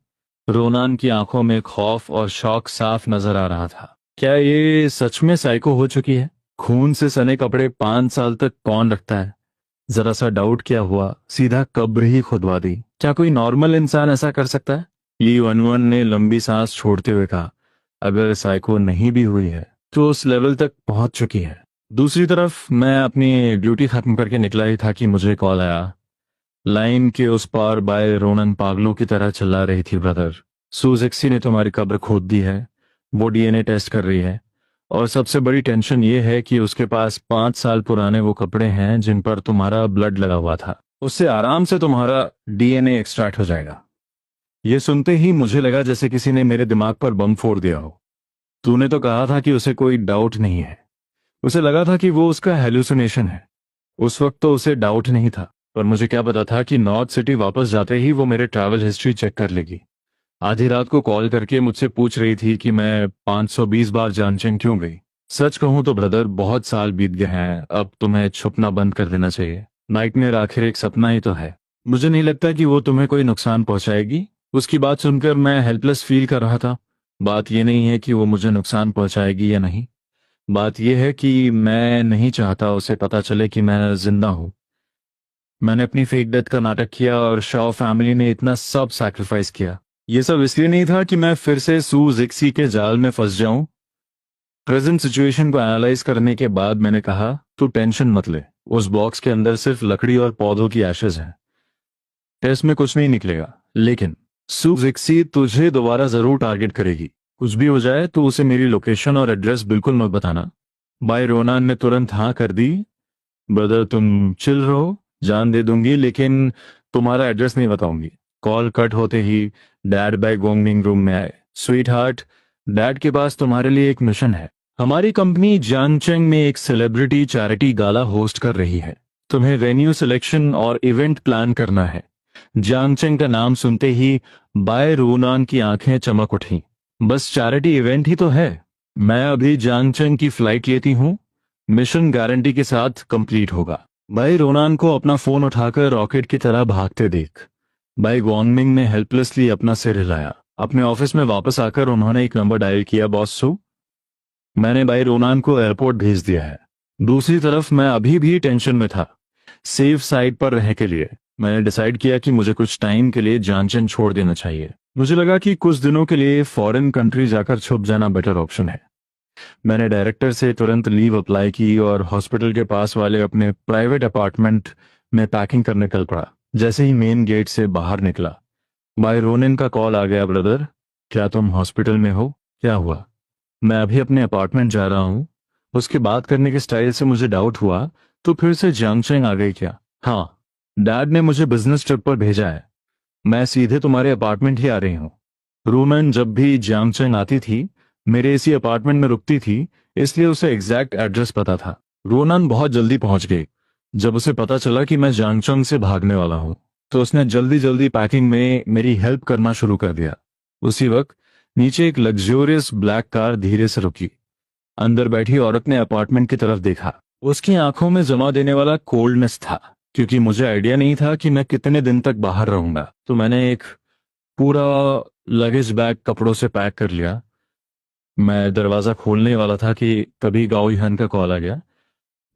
रोनान की आंखों में खौफ और शौक साफ नजर आ रहा था। क्या ये सच में साइको हो चुकी है? खून से सने कपड़े 5 साल तक कौन रखता है? जरा सा डाउट क्या हुआ, सीधा कब्र ही खुदवा दी। क्या कोई नॉर्मल इंसान ऐसा कर सकता है? ली वनवन ने लंबी सांस छोड़ते हुए कहा, अगर साइको नहीं भी हुई है तो उस लेवल तक पहुंच चुकी है। दूसरी तरफ मैं अपनी ड्यूटी खत्म करके निकला ही था कि मुझे कॉल आया। लाइन के उस पार बाय रोनन पागलों की तरह चिल्ला रही थी, ब्रदर सुजिक्सी ने तुम्हारी कब्र खोद दी है, वो डीएनए टेस्ट कर रही है, और सबसे बड़ी टेंशन ये है कि उसके पास 5 साल पुराने वो कपड़े हैं जिन पर तुम्हारा ब्लड लगा हुआ था। उससे आराम से तुम्हारा डीएनए एक्सट्रैक्ट हो जाएगा। ये सुनते ही मुझे लगा जैसे किसी ने मेरे दिमाग पर बम फोड़ दिया हो। तूने तो कहा था कि उसे कोई डाउट नहीं है। उसे लगा था कि वो उसका हेलुसिनेशन है। उस वक्त तो उसे डाउट नहीं था, पर मुझे क्या पता था कि नॉर्थ सिटी वापस जाते ही वो मेरे ट्रैवल हिस्ट्री चेक कर लेगी। आधी रात को कॉल करके मुझसे पूछ रही थी कि मैं 520 बार जानचेंग क्यों गई। सच कहूं तो ब्रदर, बहुत साल बीत गए हैं, अब तुम्हें छुपना बंद कर देना चाहिए। नाइटमेयर आखिर एक सपना ही तो है। मुझे नहीं लगता कि वो तुम्हें कोई नुकसान पहुंचाएगी। उसकी बात सुनकर मैं हेल्पलेस फील कर रहा था। बात ये नहीं है कि वो मुझे नुकसान पहुंचाएगी या नहीं, बात यह है कि मैं नहीं चाहता उसे पता चले कि मैं जिंदा हूं। मैंने अपनी फेक डेथ का नाटक किया और शॉ फैमिली ने इतना सब सैक्रिफाइस किया। ये सब इसलिए नहीं था कि मैं फिर से सू जिक्सी के जाल में फंस जाऊं। प्रेजेंट सिचुएशन को एनालाइज करने के बाद मैंने कहा, तू टेंशन मत ले, उस बॉक्स के अंदर सिर्फ लकड़ी और पौधों की एशेज हैं। टेस्ट में कुछ नहीं निकलेगा, लेकिन सू जिक्सी तुझे दोबारा जरूर टारगेट करेगी। कुछ भी हो जाए तो उसे मेरी लोकेशन और एड्रेस बिल्कुल मत बताना। बाय रोनान ने तुरंत हाँ कर दी। ब्रदर तुम चिल रहो, जान दे दूंगी, लेकिन तुम्हारा एड्रेस नहीं बताऊंगी। कॉल कट होते ही डैड बाय गोंगमिंग रूम में आए। स्वीट हार्ट, डैड के पास तुम्हारे लिए एक मिशन है। हमारी कंपनी जानचेंग में एक सेलिब्रिटी चैरिटी गाला होस्ट कर रही है। तुम्हें वेन्यू सिलेक्शन और इवेंट प्लान करना है। जानचेंग का नाम सुनते ही बाय रोनान की आंखें चमक उठी। बस चैरिटी इवेंट ही तो है। मैं अभी जानचेंग की फ्लाइट लेती हूँ, मिशन गारंटी के साथ कंप्लीट होगा। भाई रोनान को अपना फोन उठाकर रॉकेट की तरह भागते देख भाई वॉन्गमिंग ने हेल्पलेसली अपना सिर हिलाया। अपने ऑफिस में वापस आकर उन्होंने एक नंबर डायल किया, बॉस सू, मैंने भाई रोनान को एयरपोर्ट भेज दिया है। दूसरी तरफ मैं अभी भी टेंशन में था। सेफ साइड पर रहने के लिए मैंने डिसाइड किया कि मुझे कुछ टाइम के लिए जानचेंग छोड़ देना चाहिए। मुझे लगा कि कुछ दिनों के लिए फॉरेन कंट्री जाकर छुप जाना बेटर ऑप्शन है। मैंने डायरेक्टर से तुरंत लीव अप्लाई की और हॉस्पिटल के पास वाले अपने प्राइवेट अपार्टमेंट में पैकिंग करने निकल पड़ा। जैसे ही मेन गेट से बाहर निकला, भाई रोनिन का कॉल आ गया, ब्रदर क्या तुम हॉस्पिटल में हो? क्या हुआ? मैं अभी अपने अपार्टमेंट जा रहा हूँ। उसके बात करने के स्टाइल से मुझे डाउट हुआ, तो फिर से जियांगचेंग आ गई क्या? हाँ, डैड ने मुझे बिजनेस ट्रिप पर भेजा है। मैं सीधे तुम्हारे अपार्टमेंट ही आ रही हूँ। रूमन जब भी जियांगचेंग आती थी, मेरे इसी अपार्टमेंट में रुकती थी, इसलिए उसे एग्जैक्ट एड्रेस पता था। रोनन बहुत जल्दी पहुंच गई। जब उसे पता चला कि मैं जियांगचेंग से भागने वाला हूँ, तो उसने जल्दी जल्दी पैकिंग में मेरी हेल्प करना शुरू कर दिया। उसी वक्त नीचे एक लग्जूरियस ब्लैक कार धीरे से रुकी। अंदर बैठी औरत ने अपार्टमेंट की तरफ देखा। उसकी आंखों में जमा देने वाला कोल्डनेस था। क्योंकि मुझे आइडिया नहीं था कि मैं कितने दिन तक बाहर रहूंगा, तो मैंने एक पूरा लगेज बैग कपड़ों से पैक कर लिया। मैं दरवाजा खोलने वाला था कि तभी गाओ हन का कॉल आ गया।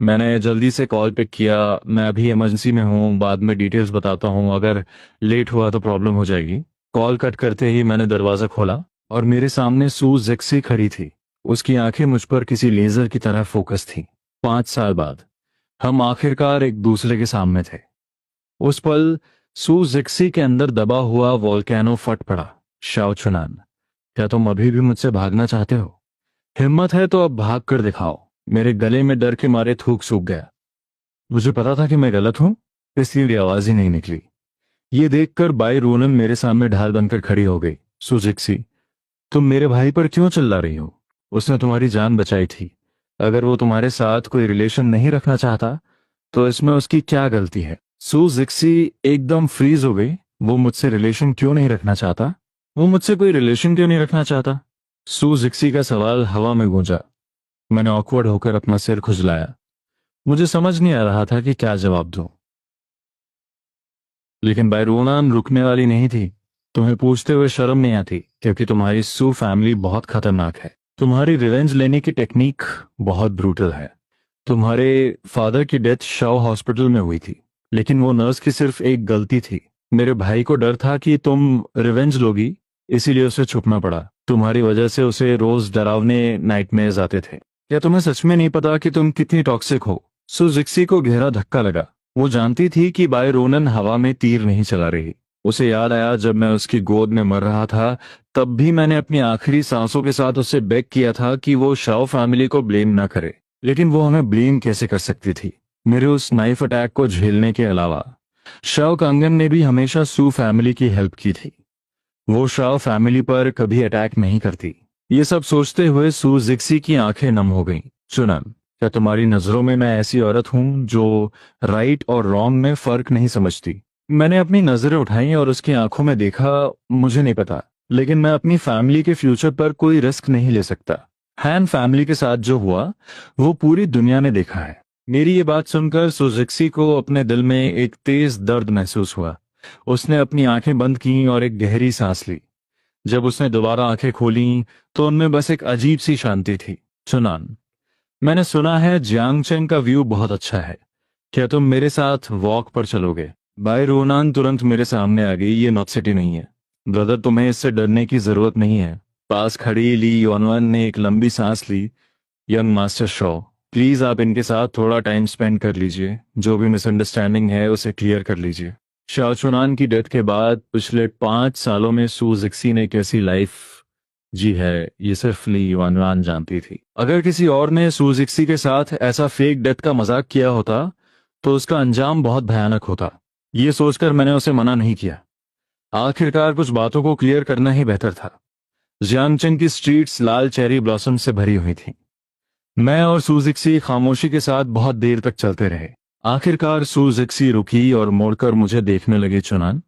मैंने जल्दी से कॉल पिक किया। मैं अभी इमरजेंसी में हूँ, बाद में डिटेल्स बताता हूँ, अगर लेट हुआ तो प्रॉब्लम हो जाएगी। कॉल कट करते ही मैंने दरवाजा खोला और मेरे सामने सू जेक्सी खड़ी थी। उसकी आंखें मुझ पर किसी लेजर की तरह फोकस थी। 5 साल बाद हम आखिरकार एक दूसरे के सामने थे। उस पल सू जिक्सी के अंदर दबा हुआ वोल्केनो फट पड़ा। शाओ चुनान, क्या तुम अभी भी मुझसे भागना चाहते हो? हिम्मत है तो अब भाग कर दिखाओ। मेरे गले में डर के मारे थूक सूख गया। मुझे पता था कि मैं गलत हूं, इसलिए आवाज ही नहीं निकली। ये देखकर बाई रोनन मेरे सामने ढाल बनकर खड़ी हो गई। सुजिक्सी, तुम मेरे भाई पर क्यों चिल्ला रही हो? उसने तुम्हारी जान बचाई थी। अगर वो तुम्हारे साथ कोई रिलेशन नहीं रखना चाहता, तो इसमें उसकी क्या गलती है? सू जिक्सी एकदम फ्रीज हो गई। वो मुझसे रिलेशन क्यों नहीं रखना चाहता? वो मुझसे कोई रिलेशन क्यों नहीं रखना चाहता? सू जिक्सी का सवाल हवा में गूंजा। मैंने ऑकवर्ड होकर अपना सिर खुजलाया। मुझे समझ नहीं आ रहा था कि क्या जवाब दूं। लेकिन बैरूनान रुकने वाली नहीं थी। तुम्हें पूछते हुए शर्म नहीं आती, क्योंकि तुम्हारी सू फैमिली बहुत खतरनाक है। तुम्हारी रिवेंज लेने की टेक्निक बहुत ब्रूटल है। तुम्हारे फादर की डेथ शाओ हॉस्पिटल में हुई थी, लेकिन वो नर्स की सिर्फ एक गलती थी। मेरे भाई को डर था कि तुम रिवेंज लोगी, इसीलिए उसे छुपना पड़ा। तुम्हारी वजह से उसे रोज डरावने नाइटमेयर्स आते थे। क्या तुम्हें सच में नहीं पता कि तुम कितनी टॉक्सिक हो? सुजिक्सी को गहरा धक्का लगा। वो जानती थी कि बाय रोनन हवा में तीर नहीं चला रही। उसे याद आया, जब मैं उसकी गोद में मर रहा था, तब भी मैंने अपनी आखिरी सांसों के साथ उससे बेग किया था कि वो शाओ फैमिली को ब्लेम ना करे। लेकिन वो हमें ब्लेम कैसे कर सकती थी, मेरे उस नाइफ अटैक को झेलने के अलावा? शाओ कांगन ने भी हमेशा सू फैमिली की हेल्प की थी। वो शाओ फैमिली पर कभी अटैक नहीं करती। ये सब सोचते हुए सू जिक्सी की आंखें नम हो गईं। चुनन, क्या तुम्हारी नजरों में मैं ऐसी औरत हूं जो राइट और रॉन्ग में फर्क नहीं समझती? मैंने अपनी नजरें उठाई और उसकी आंखों में देखा। मुझे नहीं पता, लेकिन मैं अपनी फैमिली के फ्यूचर पर कोई रिस्क नहीं ले सकता। हैन फैमिली के साथ जो हुआ, वो पूरी दुनिया ने देखा है। मेरी ये बात सुनकर सुजिक्सी को अपने दिल में एक तेज दर्द महसूस हुआ। उसने अपनी आंखें बंद की और एक गहरी सांस ली। जब उसने दोबारा आंखें खोली, तो उनमें बस एक अजीब सी शांति थी। चुनान, मैंने सुना है जियांगचेंग का व्यू बहुत अच्छा है। क्या तुम मेरे साथ वॉक पर चलोगे? बाय रोनान तुरंत मेरे सामने आ गई। ये नॉट सिटी नहीं है ब्रदर, तुम्हें इससे डरने की जरूरत नहीं है। पास खड़ी ली योनवन ने एक लंबी सांस ली। यंग मास्टर शॉ, प्लीज आप इनके साथ थोड़ा टाइम स्पेंड कर लीजिए। जो भी मिसअंडरस्टैंडिंग है उसे क्लियर कर लीजिए। शाओ चुनान की डेथ के बाद पिछले 5 सालों में सू जिक्सी ने कैसी लाइफ जी है, ये सिर्फ ली युआनवान जानती थी। अगर किसी और ने सू जिक्सी के साथ ऐसा फेक डेथ का मजाक किया होता, तो उसका अंजाम बहुत भयानक होता। ये सोचकर मैंने उसे मना नहीं किया। आखिरकार कुछ बातों को क्लियर करना ही बेहतर था। जियांगचेंग की स्ट्रीट्स लाल चेरी ब्लॉसम से भरी हुई थी। मैं और सूजिक्सी खामोशी के साथ बहुत देर तक चलते रहे। आखिरकार सूजिक्सी रुकी और मुड़कर मुझे देखने लगी। चुनान,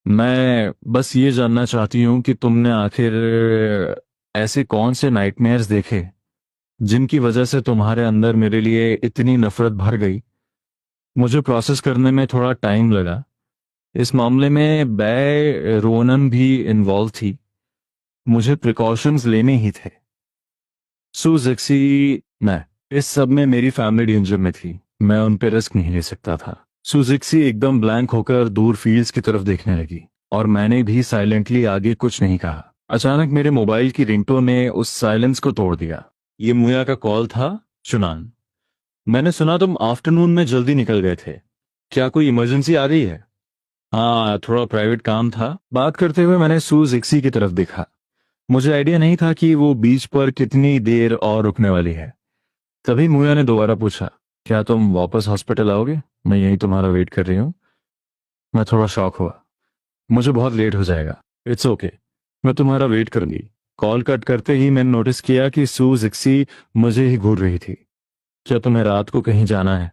मैं बस ये जानना चाहती हूँ कि तुमने आखिर ऐसे कौन से नाइटमेयर्स देखे जिनकी वजह से तुम्हारे अंदर मेरे लिए इतनी नफरत भर गई? मुझे प्रोसेस करने में थोड़ा टाइम लगा। इस मामले में बै रोनन भी इन्वॉल्व थी। मुझे प्रिकॉशंस लेने ही थे। सुजिक्सी, मैं इस सब में मेरी फैमिली डेंजर में थी। मैं उन पे रिस्क नहीं ले सकता था। सुजिक्सी एकदम ब्लैंक होकर दूर फील्ड्स की तरफ देखने लगी, और मैंने भी साइलेंटली आगे कुछ नहीं कहा। अचानक मेरे मोबाइल की रिंगटोन ने उस साइलेंस को तोड़ दिया। ये मुया का कॉल था। चुनान, मैंने सुना तुम आफ्टरनून में जल्दी निकल गए थे। क्या कोई इमरजेंसी आ गई है? हाँ, थोड़ा प्राइवेट काम था। बात करते हुए मैंने सू जिक्सी की तरफ देखा। मुझे आइडिया नहीं था कि वो बीच पर कितनी देर और रुकने वाली है। तभी मुया ने दोबारा पूछा, क्या तुम वापस हॉस्पिटल आओगे? मैं यही तुम्हारा वेट कर रही हूँ। मैं थोड़ा शॉक हुआ। मुझे बहुत लेट हो जाएगा। इट्स ओके, मैं तुम्हारा वेट करूंगी। कॉल कट करते ही मैंने नोटिस किया कि सू जिक्सी मुझे ही घूर रही थी। क्या तुम्हें रात को कहीं जाना है?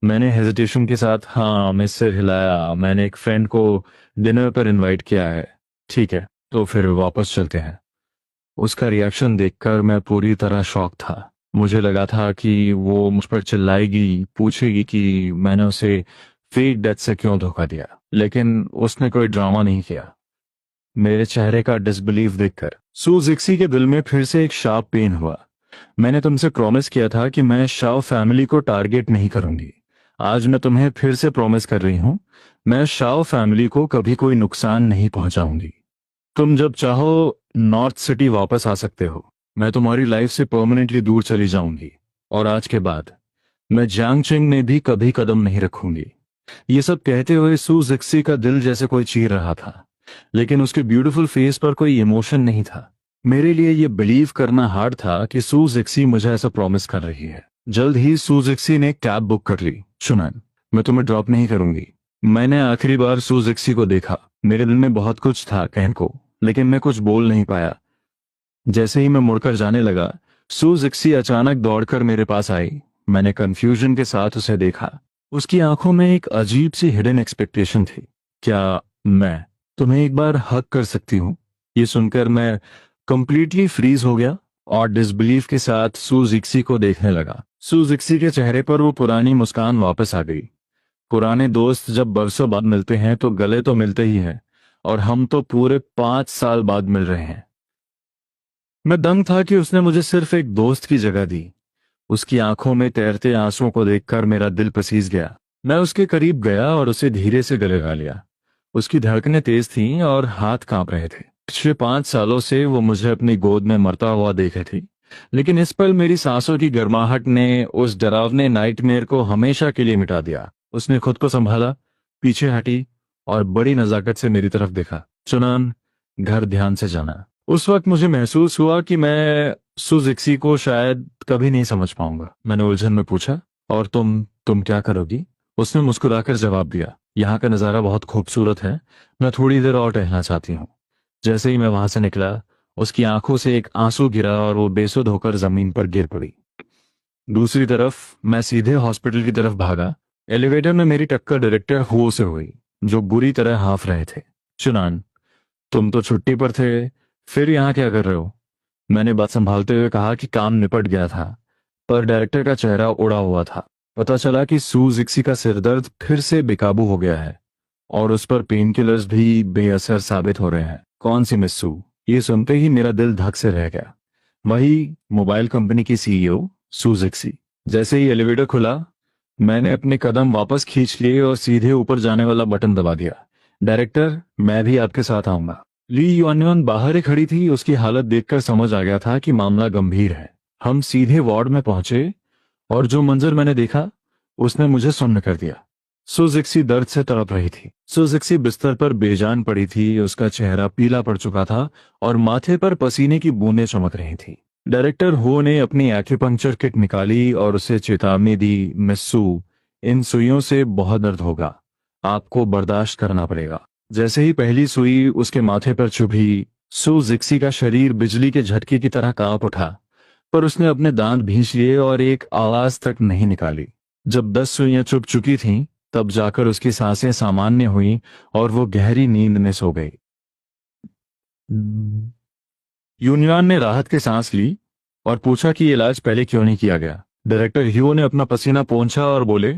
मैंने हेजिटेशन के साथ हाँ में सिर हिलाया। मैंने एक फ्रेंड को डिनर पर इनवाइट किया है। ठीक है, तो फिर वापस चलते हैं। उसका रिएक्शन देखकर मैं पूरी तरह शॉक था। मुझे लगा था कि वो मुझ पर चिल्लाएगी, पूछेगी कि मैंने उसे फेक डेथ से क्यों धोखा दिया, लेकिन उसने कोई ड्रामा नहीं किया। मेरे चेहरे का डिसबिलीफ देखकर सू जिक्सी के दिल में फिर से एक शार्प पेन हुआ। मैंने तुमसे प्रॉमिस किया था कि मैं शाव फैमिली को टारगेट नहीं करूंगी। आज मैं तुम्हें फिर से प्रॉमिस कर रही हूं, मैं शाव फैमिली को कभी कोई नुकसान नहीं पहुंचाऊंगी। तुम जब चाहो नॉर्थ सिटी वापस आ सकते हो। मैं तुम्हारी लाइफ से परमानेंटली दूर चली जाऊंगी, और आज के बाद मैं जियांगचिंग में भी कभी कदम नहीं रखूंगी। ये सब कहते हुए सू जिक्सी का दिल जैसे कोई चीर रहा था, लेकिन उसके ब्यूटीफुल फेस पर कोई इमोशन नहीं था। मेरे लिए ये बिलीव करना हार्ड था कि सू जिक्सी मुझे ऐसा प्रॉमिस कर रही है। जल्द ही सू जिक्सी ने कैब बुक कर ली। चुनन, मैं तुम्हें ड्रॉप नहीं करूंगी। मैंने आखिरी बार सू जिक्सी को देखा। मेरे दिल में बहुत कुछ था कहने को, लेकिन मैं कुछ बोल नहीं पाया। जैसे ही मैं मुड़कर जाने लगा, सू जिक्सी अचानक दौड़कर मेरे पास आई। मैंने कंफ्यूजन के साथ उसे देखा। उसकी आंखों में एक अजीब सी हिडन एक्सपेक्टेशन थी। क्या मैं तुम्हें एक बार हक कर सकती हूँ? ये सुनकर मैं कंप्लीटली फ्रीज हो गया और डिसबिलीफ के साथ सू जिक्सी को देखने लगा। सू जिक्सी के चेहरे पर वो पुरानी मुस्कान वापस आ गई। पुराने दोस्त जब बरसों बाद मिलते हैं तो गले तो मिलते ही हैं, और हम तो पूरे 5 साल बाद मिल रहे हैं। मैं दंग था कि उसने मुझे सिर्फ एक दोस्त की जगह दी। उसकी आंखों में तैरते आंसुओं को देखकर मेरा दिल पसीज गया। मैं उसके करीब गया और उसे धीरे से गले लगा लिया। उसकी धड़कनें तेज थीं और हाथ कांप रहे थे। पिछले 5 सालों से वो मुझे अपनी गोद में मरता हुआ देखे थी, लेकिन इस पल मेरी सांसों की गर्माहट ने उस डरावने नाइटमेयर को हमेशा के लिए मिटा दिया। उसने खुद को संभाला, पीछे हटी और बड़ी नजाकत से मेरी तरफ देखा। चुनान, घर ध्यान से जाना। उस वक्त मुझे महसूस हुआ कि मैं सुजिक्सी को शायद कभी नहीं समझ पाऊंगा। मैंने उलझन में पूछा, और तुम क्या करोगी? उसने मुस्कुराकर जवाब दिया, यहाँ का नज़ारा बहुत खूबसूरत है, मैं थोड़ी देर और टहलना चाहती हूँ। जैसे ही मैं वहां से निकला, उसकी आंखों से एक आंसू गिरा और वो बेसुध होकर जमीन पर गिर पड़ी। दूसरी तरफ मैं सीधे हॉस्पिटल की तरफ भागा। एलिवेटर में मेरी टक्कर डायरेक्टर हो से हुई, जो बुरी तरह हाफ रहे थे। चुनान, तुम तो छुट्टी पर थे, फिर यहाँ क्या कर रहे हो? मैंने बात संभालते हुए कहा कि काम निपट गया था, पर डायरेक्टर का चेहरा उड़ा हुआ था। पता चला कि सू जिक्सी का सिरदर्द फिर से बेकाबू हो गया है, और उस पर पेन किलर्स भी बेअसर साबित हो रहे हैं। कौन सी मिस सू? ये सुनते ही मेरा दिल धक से रह गया। वही मोबाइल कंपनी की सीईओ सू जिक्सी। जैसे ही एलिवेटर खुला, मैंने अपने कदम वापस खींच लिए और सीधे ऊपर जाने वाला बटन दबा दिया। डायरेक्टर, मैं भी आपके साथ आऊंगा। ली युआनयुआन बाहर ही खड़ी थी। उसकी हालत देखकर समझ आ गया था कि मामला गंभीर है। हम सीधे वार्ड में पहुंचे, और जो मंजर मैंने देखा उसने मुझे सुन्न कर दिया। सुजिक्सी दर्द से तड़प रही थी। सुजिक्सी बिस्तर पर बेजान पड़ी थी। उसका चेहरा पीला पड़ चुका था और माथे पर पसीने की बूंदें चमक रही थी। डायरेक्टर हो ने अपनी एक्यूपंक्चर किट निकाली और उसे चेतावनी दी, मिस सू, इन सुइयों से बहुत दर्द होगा, आपको बर्दाश्त करना पड़ेगा। जैसे ही पहली सुई उसके माथे पर चुभी, सू जिक्सी का शरीर बिजली के झटके की तरह कांप उठा, पर उसने अपने दांत भींच लिए और एक आवाज तक नहीं निकाली। जब 10 सुइयां चुभ चुकी थीं, तब जाकर उसकी सांसें सामान्य हुईं और वो गहरी नींद में सो गई। यूनियन ने राहत की सांस ली और पूछा कि इलाज पहले क्यों नहीं किया गया। डायरेक्टर ह्यू ने अपना पसीना पोंछा और बोले,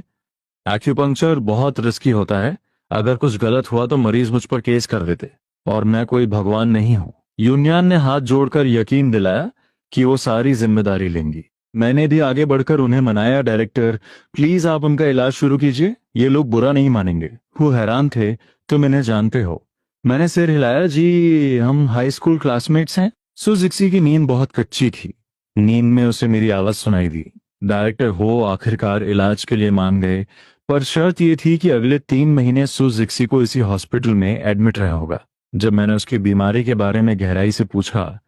एक्यूपंक्चर बहुत रिस्की होता है, अगर कुछ गलत हुआ तो मरीज मुझ पर केस कर देते, और मैं कोई भगवान नहीं हूं। यूनियन ने हाथ जोड़कर यकीन दिलाया कि वो सारी जिम्मेदारी लेंगी। मैंने भी आगे बढ़कर उन्हें मनाया, डायरेक्टर प्लीज आप उनका इलाज शुरू कीजिए, ये लोग बुरा नहीं मानेंगे। वो हैरान थे, तुम इन्हें जानते हो? मैंने सिर हिलाया, जी हम हाई स्कूल क्लासमेट्स हैं। सुजिक्सी की नींद बहुत कच्ची थी। नींद में उसे मेरी आवाज सुनाई दी। डायरेक्टर हो आखिरकार इलाज के लिए मान गए, पर शर्त यह थी कि अगले 3 महीने सुजिक्सी को इसी हॉस्पिटल में एडमिट रहना होगा। जब मैंने उसकी बीमारी के बारे में गहराई से पूछा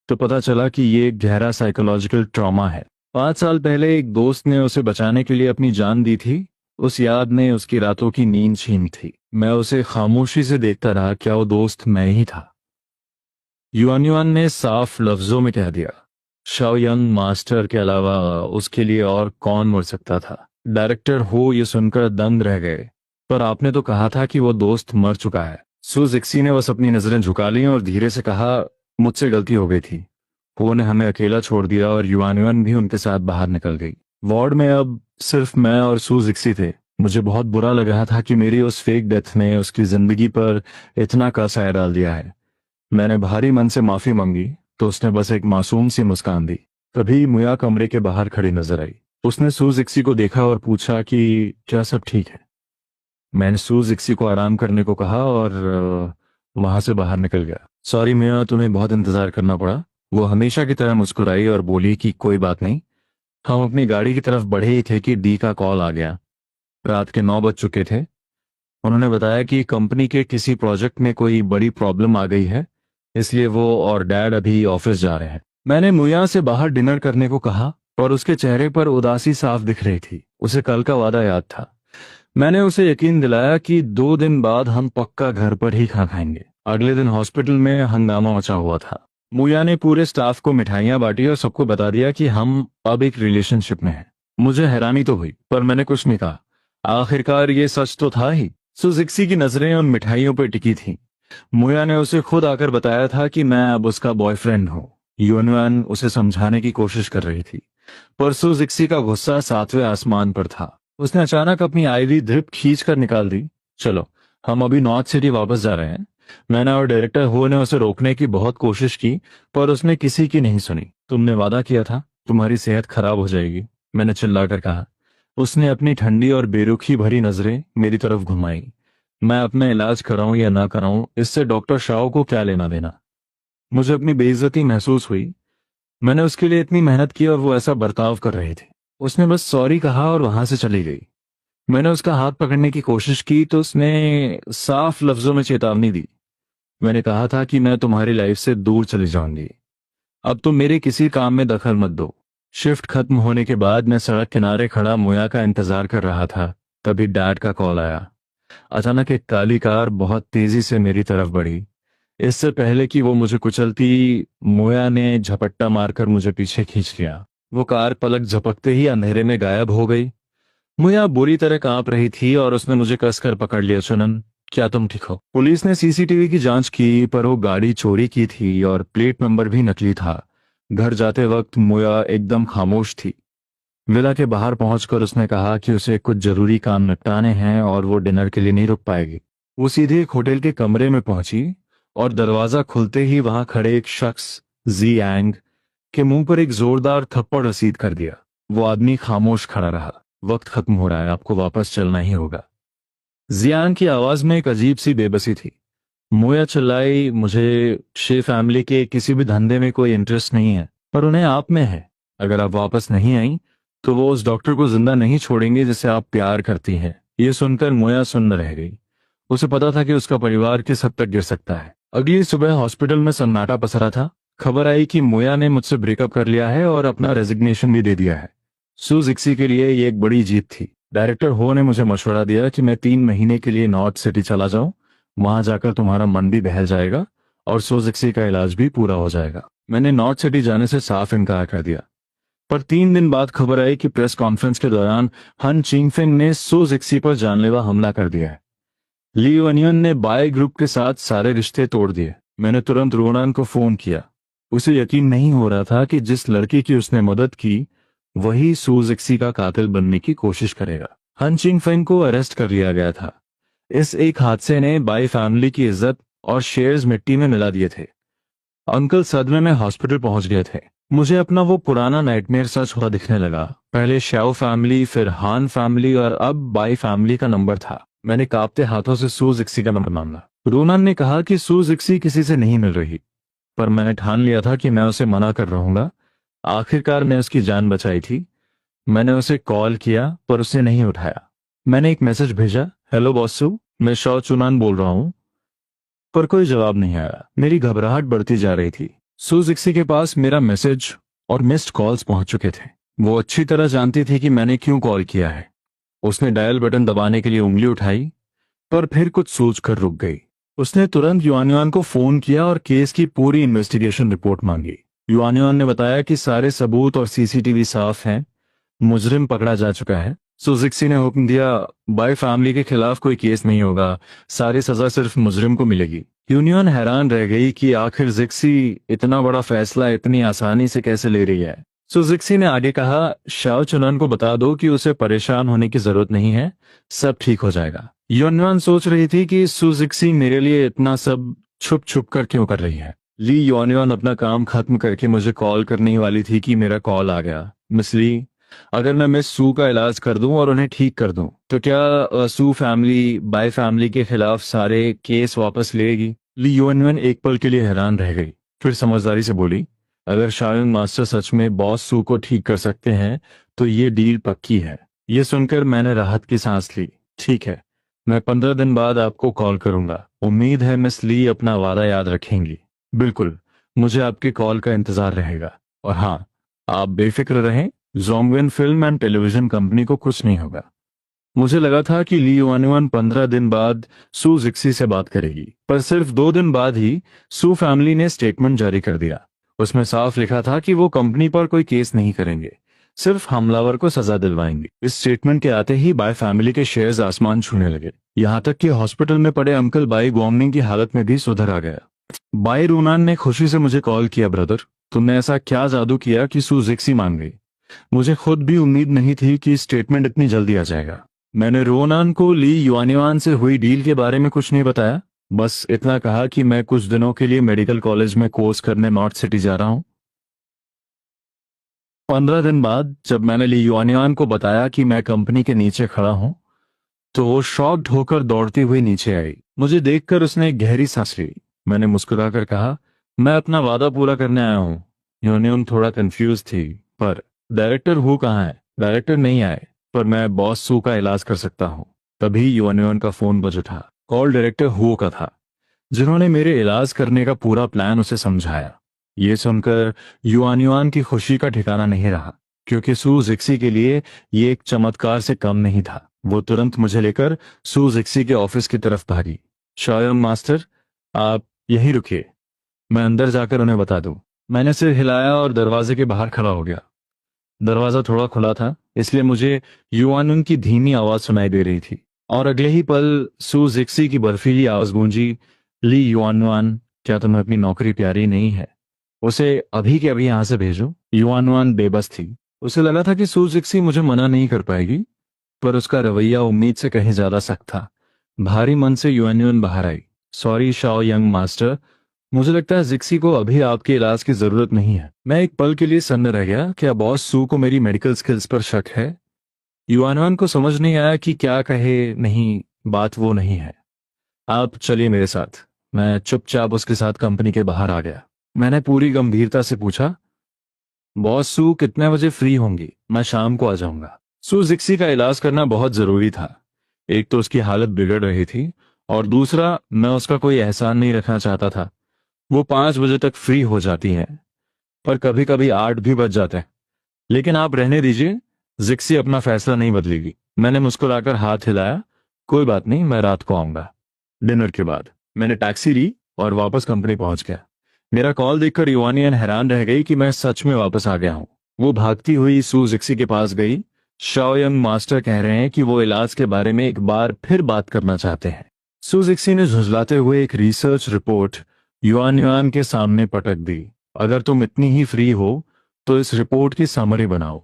तो पता चला कि ये एक गहरा साइकोलॉजिकल ट्रॉमा है। 5 साल पहले एक दोस्त ने उसे बचाने के लिए अपनी जान दी थी। उस याद ने उसकी रातों की नींद छीन थी। मैं उसे खामोशी से देखता रहा। क्या वो दोस्त मैं ही था? युआन युआन ने साफ लफ्जों में कह दिया। शाओ यंग मास्टर के अलावा उसके लिए और कौन मर सकता था? डायरेक्टर हो ये सुनकर दंग रह गए। पर आपने तो कहा था कि वो दोस्त मर चुका है। सु जिक्सी ने बस अपनी नजरें झुका ली और धीरे से कहा, मुझसे गलती हो गई थी। वो ने हमें अकेला छोड़ दिया और युआन युआन भी उनके साथ बाहर निकल गई। वार्ड में अब सिर्फ मैं और सु जिक्सी थे। मुझे बहुत बुरा लग रहा था कि मेरी उस फेक डेथ ने उसकी जिंदगी पर इतना का साया डाल दिया है। मैंने भारी मन से माफी मांगी तो उसने बस एक मासूम सी मुस्कान दी। तभी मुया कमरे के बाहर खड़ी नजर आई। उसने सू जिक्सी को देखा और पूछा कि क्या सब ठीक है। मैंने सू जिक्सी को आराम करने को कहा और वहां से बाहर निकल गया। सॉरी मुया, तुम्हें बहुत इंतजार करना पड़ा। वो हमेशा की तरह मुस्कुराई और बोली कि कोई बात नहीं। हम अपनी गाड़ी की तरफ बढ़े ही थे कि डी का कॉल आ गया। रात के 9 बज चुके थे। उन्होंने बताया कि कंपनी के किसी प्रोजेक्ट में कोई बड़ी प्रॉब्लम आ गई है, इसलिए वो और डैड अभी ऑफिस जा रहे हैं। मैंने मुया से बाहर डिनर करने को कहा और उसके चेहरे पर उदासी साफ दिख रही थी। उसे कल का वादा याद था। मैंने उसे यकीन दिलाया कि 2 दिन बाद हम पक्का घर पर ही खा खाएंगे। अगले दिन हॉस्पिटल में हंगामा मचा हुआ था। मुया ने पूरे स्टाफ को मिठाइयां बांटी और सबको बता दिया कि हम अब एक रिलेशनशिप में हैं। मुझे हैरानी तो हुई पर मैंने कुछ नहीं कहा। आखिरकार ये सच तो था ही। सुजिक्सी की नजरें उन मिठाइयों पर टिकी थीं। मुया ने उसे खुद आकर बताया था कि मैं अब उसका बॉयफ्रेंड हूँ। यूनवान उसे समझाने की कोशिश कर रही थी पर सुजिक्सी का गुस्सा 7वें आसमान पर था। उसने अचानक अपनी आईडी ड्रिप खींच कर निकाल दी। चलो, हम अभी नॉर्थ सिटी वापस जा रहे हैं। मैंने और डायरेक्टर हो ने उसे रोकने की बहुत कोशिश की पर उसने किसी की नहीं सुनी। तुमने वादा किया था तुम्हारी सेहत खराब हो जाएगी, मैंने चिल्लाकर कहा। उसने अपनी ठंडी और बेरुखी भरी नजरें मेरी तरफ घुमाई। मैं अपना इलाज कराऊं या ना कराऊं, इससे डॉक्टर शाओ को क्या लेना देना। मुझे अपनी बेइज्जती महसूस हुई। मैंने उसके लिए इतनी मेहनत की और वो ऐसा बर्ताव कर रहे थे। उसने बस सॉरी कहा और वहां से चली गई। मैंने उसका हाथ पकड़ने की कोशिश की तो उसने साफ लफ्जों में चेतावनी दी। मैंने कहा था कि मैं तुम्हारी लाइफ से दूर चली जाऊंगी। अब तुम मेरे किसी काम में दखल मत दो। शिफ्ट खत्म होने के बाद मैं सड़क किनारे खड़ा मुया का इंतजार कर रहा था। तभी डैड का कॉल आया। अचानक एक काली कार बहुत तेजी से मेरी तरफ बढ़ी। इससे पहले कि वो मुझे कुचलती, मोया ने झपट्टा मारकर मुझे पीछे खींच लिया। वो कार पलक झपकते ही अंधेरे में गायब हो गई। मोया बुरी तरह कांप रही थी और उसने मुझे कसकर पकड़ लिया। चुनन, क्या तुम ठीक हो? पुलिस ने सीसीटीवी की जांच की पर वो गाड़ी चोरी की थी और प्लेट नंबर भी नकली था। घर जाते वक्त मोया एकदम खामोश थी। विला के बाहर पहुंचकर उसने कहा कि उसे कुछ जरूरी काम निपटाने हैं और वो डिनर के लिए नहीं रुक पाएगी। वो सीधे एक होटल के कमरे में पहुंची और दरवाजा खुलते ही वहां खड़े एक शख्स जी एंग के मुंह पर एक जोरदार थप्पड़ रसीद कर दिया। वो आदमी खामोश खड़ा रहा। वक्त खत्म हो रहा है, आपको वापस चलना ही होगा। जियांग की आवाज में एक अजीब सी बेबसी थी। मोया चिल्लाई, मुझे शे फैमिली के किसी भी धंधे में कोई इंटरेस्ट नहीं है, पर उन्हें आप में है। अगर आप वापस नहीं आई तो वो उस डॉक्टर को जिंदा नहीं छोड़ेंगे जिसे आप प्यार करती हैं। ये सुनकर मोया सुन्न रह गई। उसे पता था कि उसका परिवार किस हद तक गिर सकता है। अगली सुबह हॉस्पिटल में सन्नाटा पसरा था। खबर आई कि मोया ने मुझसे ब्रेकअप कर लिया है और अपना रेजिग्नेशन भी दे दिया है। सू जिक्सी के लिए ये एक बड़ी जीत थी। डायरेक्टर हो ने मुझे मशवरा दिया कि मैं 3 महीने के लिए नॉर्थ सिटी चला जाऊं। वहां जाकर तुम्हारा मन भी बहल जाएगा और सू जिक्सी का इलाज भी पूरा हो जाएगा। मैंने नॉर्थ सिटी जाने से साफ इनकार कर दिया। पर 3 दिन बाद खबर आई कि प्रेस कॉन्फ्रेंस के दौरान हन चिंगफिंग ने सू जिक्सी पर जानलेवा हमला कर दिया है। ली वनियन ने बाय ग्रुप के साथ सारे रिश्ते तोड़ दिए। मैंने तुरंत रोनान को फोन किया। उसे यकीन नहीं हो रहा था कि जिस लड़की की उसने मदद की वही सू जिक्सी का कातिल बनने की कोशिश करेगा। हन चिंगफिंग को अरेस्ट कर लिया गया था। इस एक हादसे ने बाई फैमिली की इज्जत और शेयर्स मिट्टी में मिला दिए थे। अंकल सदमे में हॉस्पिटल पहुंच गए थे। मुझे अपना वो पुराना नाइटमेयर सच होता दिखने लगा। पहले शाओ फैमिली, फिर हान फैमिली और अब बाई फैमिली का नंबर था। मैंने कांपते हाथों से सू जिक्सी का नंबर मांगा। रोनान ने कहा कि सू जिक्सी किसी से नहीं मिल रही, पर मैंने ठान लिया था कि मैं उसे मना कर रहूंगा। आखिरकार मैं उसकी जान बचाई थी। मैंने उसे कॉल किया पर उसने नहीं उठाया। मैंने एक मैसेज भेजा, हेलो बॉसू, मैं शॉ चुनान बोल रहा हूँ। पर कोई जवाब नहीं आया। मेरी घबराहट बढ़ती जा रही थी। सुजिक्सी के पास मेरा मैसेज और मिस्ड कॉल्स पहुंच चुके थे। वो अच्छी तरह जानती थी कि मैंने क्यों कॉल किया है। उसने डायल बटन दबाने के लिए उंगली उठाई, पर फिर कुछ सोचकर रुक गई। उसने तुरंत युआनयुआन को फोन किया और केस की पूरी इन्वेस्टिगेशन रिपोर्ट मांगी। युआनयुआन ने बताया कि सारे सबूत और सीसीटीवी साफ हैं, मुजरिम पकड़ा जा चुका है। सुजिक्सी ने हुक्म दिया, बाय फैमिली के खिलाफ कोई केस नहीं होगा, सारी सजा सिर्फ मुजरिम को मिलेगी। यूनियन हैरान रह गई कि आखिर जिक्सी इतना बड़ा फैसला इतनी आसानी से कैसे ले रही है। सुजिक्सी ने आगे कहा, शाओ चुनन को बता दो कि उसे परेशान होने की जरूरत नहीं है, सब ठीक हो जाएगा। यूनियन सोच रही थी कि सुजिक्सी मेरे लिए इतना सब छुप छुप कर क्यों कर रही है। ली यूनियन अपना काम खत्म करके मुझे कॉल करने ही वाली थी कि मेरा कॉल आ गया। मिस ली, अगर मैं मिस सू का इलाज कर दूं और उन्हें ठीक कर दूं तो क्या सू फैमिली बाय फैमिली के खिलाफ सारे केस वापस लेगी? ली युनयुन एक पल के लिए हैरान रह गई, फिर समझदारी से बोली, अगर शाओयंग मास्टर सच में बॉस सू को ठीक कर सकते हैं तो ये डील पक्की है। ये सुनकर मैंने राहत की सांस ली। ठीक है, मैं 15 दिन बाद आपको कॉल करूंगा। उम्मीद है मिस ली अपना वादा याद रखेंगी। बिल्कुल, मुझे आपके कॉल का इंतजार रहेगा। और हाँ, आप बेफिक्र रहें, जोंगविन फिल्म एंड टेलीविजन कंपनी को कुछ नहीं होगा। मुझे लगा था कि ली युआनयुआन 15 दिन बाद सू जिक्सी से बात करेगी, पर सिर्फ 2 दिन बाद ही सू फैमिली ने स्टेटमेंट जारी कर दिया। उसमें साफ लिखा था कि वो कंपनी पर कोई केस नहीं करेंगे, सिर्फ हमलावर को सजा दिलवाएंगे। इस स्टेटमेंट के आते ही बाय फैमिली के शेयर्स आसमान छूने लगे। यहाँ तक कि हॉस्पिटल में पड़े अंकल बाई गुआंगमिंग की हालत में भी सुधर आ गया। बाई रूनान ने खुशी से मुझे कॉल किया, ब्रदर तुमने ऐसा क्या जादू किया कि सू जिक्सी मान गई। मुझे खुद भी उम्मीद नहीं थी कि स्टेटमेंट इतनी जल्दी आ जाएगा। मैंने रोनान को ली युआनयुआन से हुई डील के बारे में कुछ नहीं बताया, बस इतना कहा कि मैं कुछ दिनों के लिए मेडिकल कॉलेज में कोर्स करने नॉर्थ सिटी जा रहा हूं। 15 दिन बाद जब मैंने ली युआनयुआन को बताया कि मैं कंपनी के नीचे खड़ा हूं, तो वो शॉक्ड होकर दौड़ती हुई नीचे आई। मुझे देखकर उसने एक गहरी सांस ली। मैंने मुस्कुराकर कहा, मैं अपना वादा पूरा करने आया हूं। यूनियन थोड़ा कंफ्यूज थी, पर डायरेक्टर हु कहाँ है? डायरेक्टर नहीं आए, पर मैं बॉस सू का इलाज कर सकता हूँ। तभी यूनियन का फोन बज उठा। कॉल डायरेक्टर हु का था, जिन्होंने मेरे इलाज करने का पूरा प्लान उसे समझाया। ये सुनकर युआनयुआन की खुशी का ठिकाना नहीं रहा, क्योंकि सू जिक्सी के लिए ये एक चमत्कार से कम नहीं था। वो तुरंत मुझे लेकर सू जिक्सी के ऑफिस की तरफ भागी। शाओयंग मास्टर, आप यहीं रुकिए, मैं अंदर जाकर उन्हें बता दूं। मैंने सिर हिलाया और दरवाजे के बाहर खड़ा हो गया। दरवाजा थोड़ा खुला था, इसलिए मुझे युआनयुन की धीमी आवाज सुनाई दे रही थी, और अगले ही पल सू जिक्सी की बर्फीली आवाज गूंजी, ली युआनयुआन, क्या तुम्हें अपनी नौकरी प्यारी नहीं है? उसे अभी के अभी यहां से भेजो। युआनयुआन बेबस थी। उसे लगा था कि सू जिक्सी मुझे मना नहीं कर पाएगी, पर उसका रवैया उम्मीद से कहीं ज्यादा सख्त था। भारी मन से युआनयुन बाहर आई। सॉरी शाओ यंग मास्टर, मुझे लगता है जिक्सी को अभी आपके इलाज की जरूरत नहीं है। मैं एक पल के लिए सन्न रह गया। क्या बॉस सू को मेरी मेडिकल स्किल्स पर शक है? युआनयुआन को समझ नहीं आया कि क्या कहे। नहीं, बात वो नहीं है। आप चलिए मेरे साथ। मैं चुपचाप उसके साथ कंपनी के बाहर आ गया। मैंने पूरी गंभीरता से पूछा, बॉस सू कितने बजे फ्री होंगी? मैं शाम को आ जाऊंगा। सू जिक्सी का इलाज करना बहुत जरूरी था। एक तो उसकी हालत बिगड़ रही थी, और दूसरा मैं उसका कोई एहसान नहीं रखना चाहता था। वो 5 बजे तक फ्री हो जाती है, पर कभी कभी 8 भी बज जाते हैं। लेकिन आप रहने दीजिए, जिक्सी अपना फैसला नहीं बदलेगी। मैंने मुस्कुराकर हाथ हिलाया, कोई बात नहीं, मैं रात को आऊंगा। डिनर के बाद मैंने टैक्सी ली और वापस कंपनी पहुंच गया। मेरा कॉल देखकर युआनयुआन हैरान रह गई कि मैं सच में वापस आ गया हूं। वो भागती हुई सू जिक्सी के पास गई। शाओयंग मास्टर कह रहे हैं कि वो इलाज के बारे में एक बार फिर बात करना चाहते हैं। सू जिक्सी ने झुंझलाते हुए एक रिसर्च रिपोर्ट युआनयुआन के सामने पटक दी। अगर तुम इतनी ही फ्री हो तो इस रिपोर्ट की समरी बनाओ।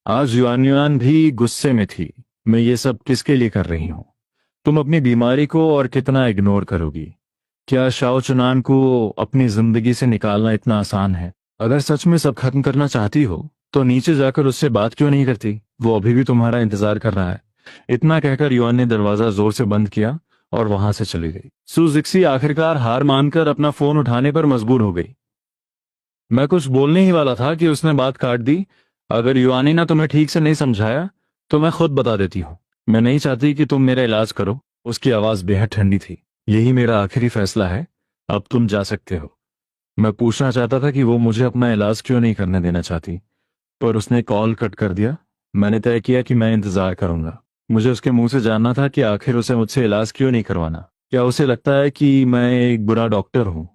आज युआनयुआन भी गुस्से में थी। मैं ये सब किसके लिए कर रही हूं? तुम अपनी बीमारी को और कितना इग्नोर करोगी? क्या शाओ चुनान को अपनी जिंदगी से निकालना इतना आसान है? अगर सच में सब खत्म करना चाहती हो तो नीचे जाकर उससे बात क्यों नहीं करती? वो अभी भी तुम्हारा इंतजार कर रहा है। इतना कहकर युआन ने दरवाजा जोर से बंद किया और वहां से चली गई। सू जिक्सी आखिरकार हार मानकर अपना फोन उठाने पर मजबूर हो गई। मैं कुछ बोलने ही वाला था कि उसने बात काट दी। अगर युआनी ने तुम्हें ठीक से नहीं समझाया तो मैं खुद बता देती हूँ। मैं नहीं चाहती कि तुम मेरा इलाज करो। उसकी आवाज बेहद ठंडी थी। यही मेरा आखिरी फैसला है, अब तुम जा सकते हो। मैं पूछना चाहता था कि वो मुझे अपना इलाज क्यों नहीं करने देना चाहती, पर उसने कॉल कट कर दिया। मैंने तय किया कि मैं इंतजार करूंगा। मुझे उसके मुंह से जानना था कि आखिर उसे मुझसे इलाज क्यों नहीं करवाना। क्या उसे लगता है कि मैं एक बुरा डॉक्टर हूँ?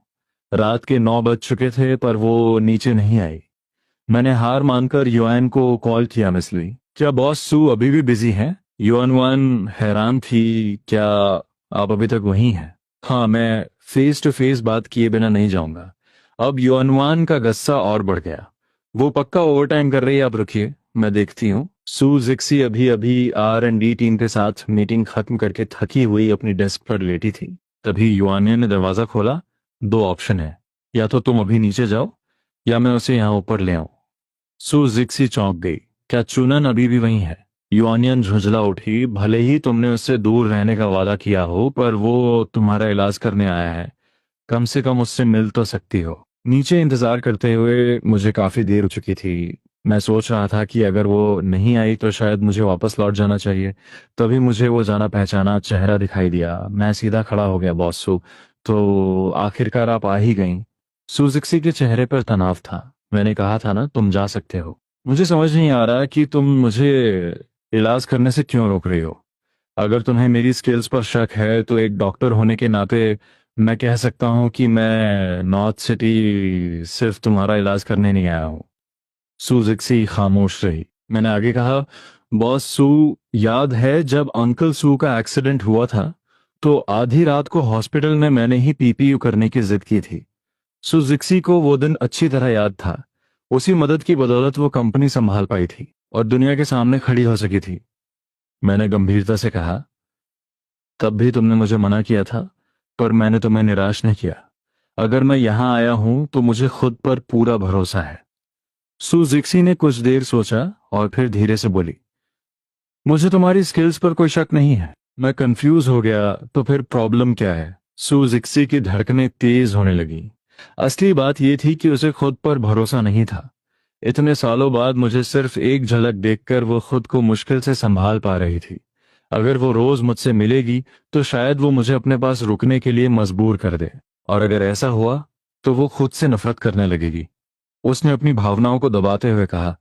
रात के 9 बज चुके थे पर वो नीचे नहीं आई। मैंने हार मानकर युआन को कॉल किया। मिस लुई, क्या बॉस सू अभी भी बिजी है? युआन वन हैरान थी। क्या आप अभी तक वहीं हैं? हाँ, मैं फेस टू फेस बात किए बिना नहीं जाऊंगा। अब युआन वान का गुस्सा और बढ़ गया। वो पक्का ओवर टाइम कर रही है, आप रुकिए, मैं देखती हूँ। सू जिक्सी अभी अभी R&D टीम के साथ मीटिंग खत्म करके थकी हुई अपनी डेस्क पर लेटी थी। तभी युआनिया ने दरवाजा खोला। दो ऑप्शन है, या तो तुम अभी नीचे जाओ या मैं उसे यहाँ ऊपर ले आऊं। सू जिक्सी चौंक गई। क्या चुनन अभी भी वहीं है? युआनियन झुंझला उठी। भले ही तुमने उससे दूर रहने का वादा किया हो, पर वो तुम्हारा इलाज करने आया है, कम से कम उससे मिल तो सकती हो। नीचे इंतजार करते हुए मुझे काफी देर हो चुकी थी। मैं सोच रहा था कि अगर वो नहीं आई तो शायद मुझे वापस लौट जाना चाहिए। तभी मुझे वो जाना पहचाना चेहरा दिखाई दिया। मैं सीधा खड़ा हो गया। बॉस सू, तो आखिरकार आप आ ही गई। सुजिक्सी के चेहरे पर तनाव था। मैंने कहा था ना, तुम जा सकते हो। मुझे समझ नहीं आ रहा कि तुम मुझे इलाज करने से क्यों रोक रही हो। अगर तुम्हें मेरी स्किल्स पर शक है तो एक डॉक्टर होने के नाते मैं कह सकता हूँ कि मैं नॉर्थ सिटी सिर्फ तुम्हारा इलाज करने नहीं आया हूँ। सू जिक्सी खामोश रही। मैंने आगे कहा, बॉस सू, याद है जब अंकल सू का एक्सीडेंट हुआ था तो आधी रात को हॉस्पिटल में मैंने ही PPU करने की जिद की थी। सू जिक्सी को वो दिन अच्छी तरह याद था। उसी मदद की बदौलत वो कंपनी संभाल पाई थी और दुनिया के सामने खड़ी हो सकी थी। मैंने गंभीरता से कहा, तब भी तुमने मुझे मना किया था, पर मैंने तुम्हें निराश नहीं किया। अगर मैं यहां आया हूं तो मुझे खुद पर पूरा भरोसा है। सू जिक्सी ने कुछ देर सोचा और फिर धीरे से बोली, मुझे तुम्हारी स्किल्स पर कोई शक नहीं है। मैं कंफ्यूज हो गया, तो फिर प्रॉब्लम क्या है? सू जिक्सी की धड़कनें तेज होने लगी। असली बात यह थी कि उसे खुद पर भरोसा नहीं था। इतने सालों बाद मुझे सिर्फ एक झलक देखकर वो खुद को मुश्किल से संभाल पा रही थी। अगर वो रोज मुझसे मिलेगी तो शायद वो मुझे अपने पास रुकने के लिए मजबूर कर दे, और अगर ऐसा हुआ तो वो खुद से नफरत करने लगेगी। उसने अपनी भावनाओं को दबाते हुए कहा,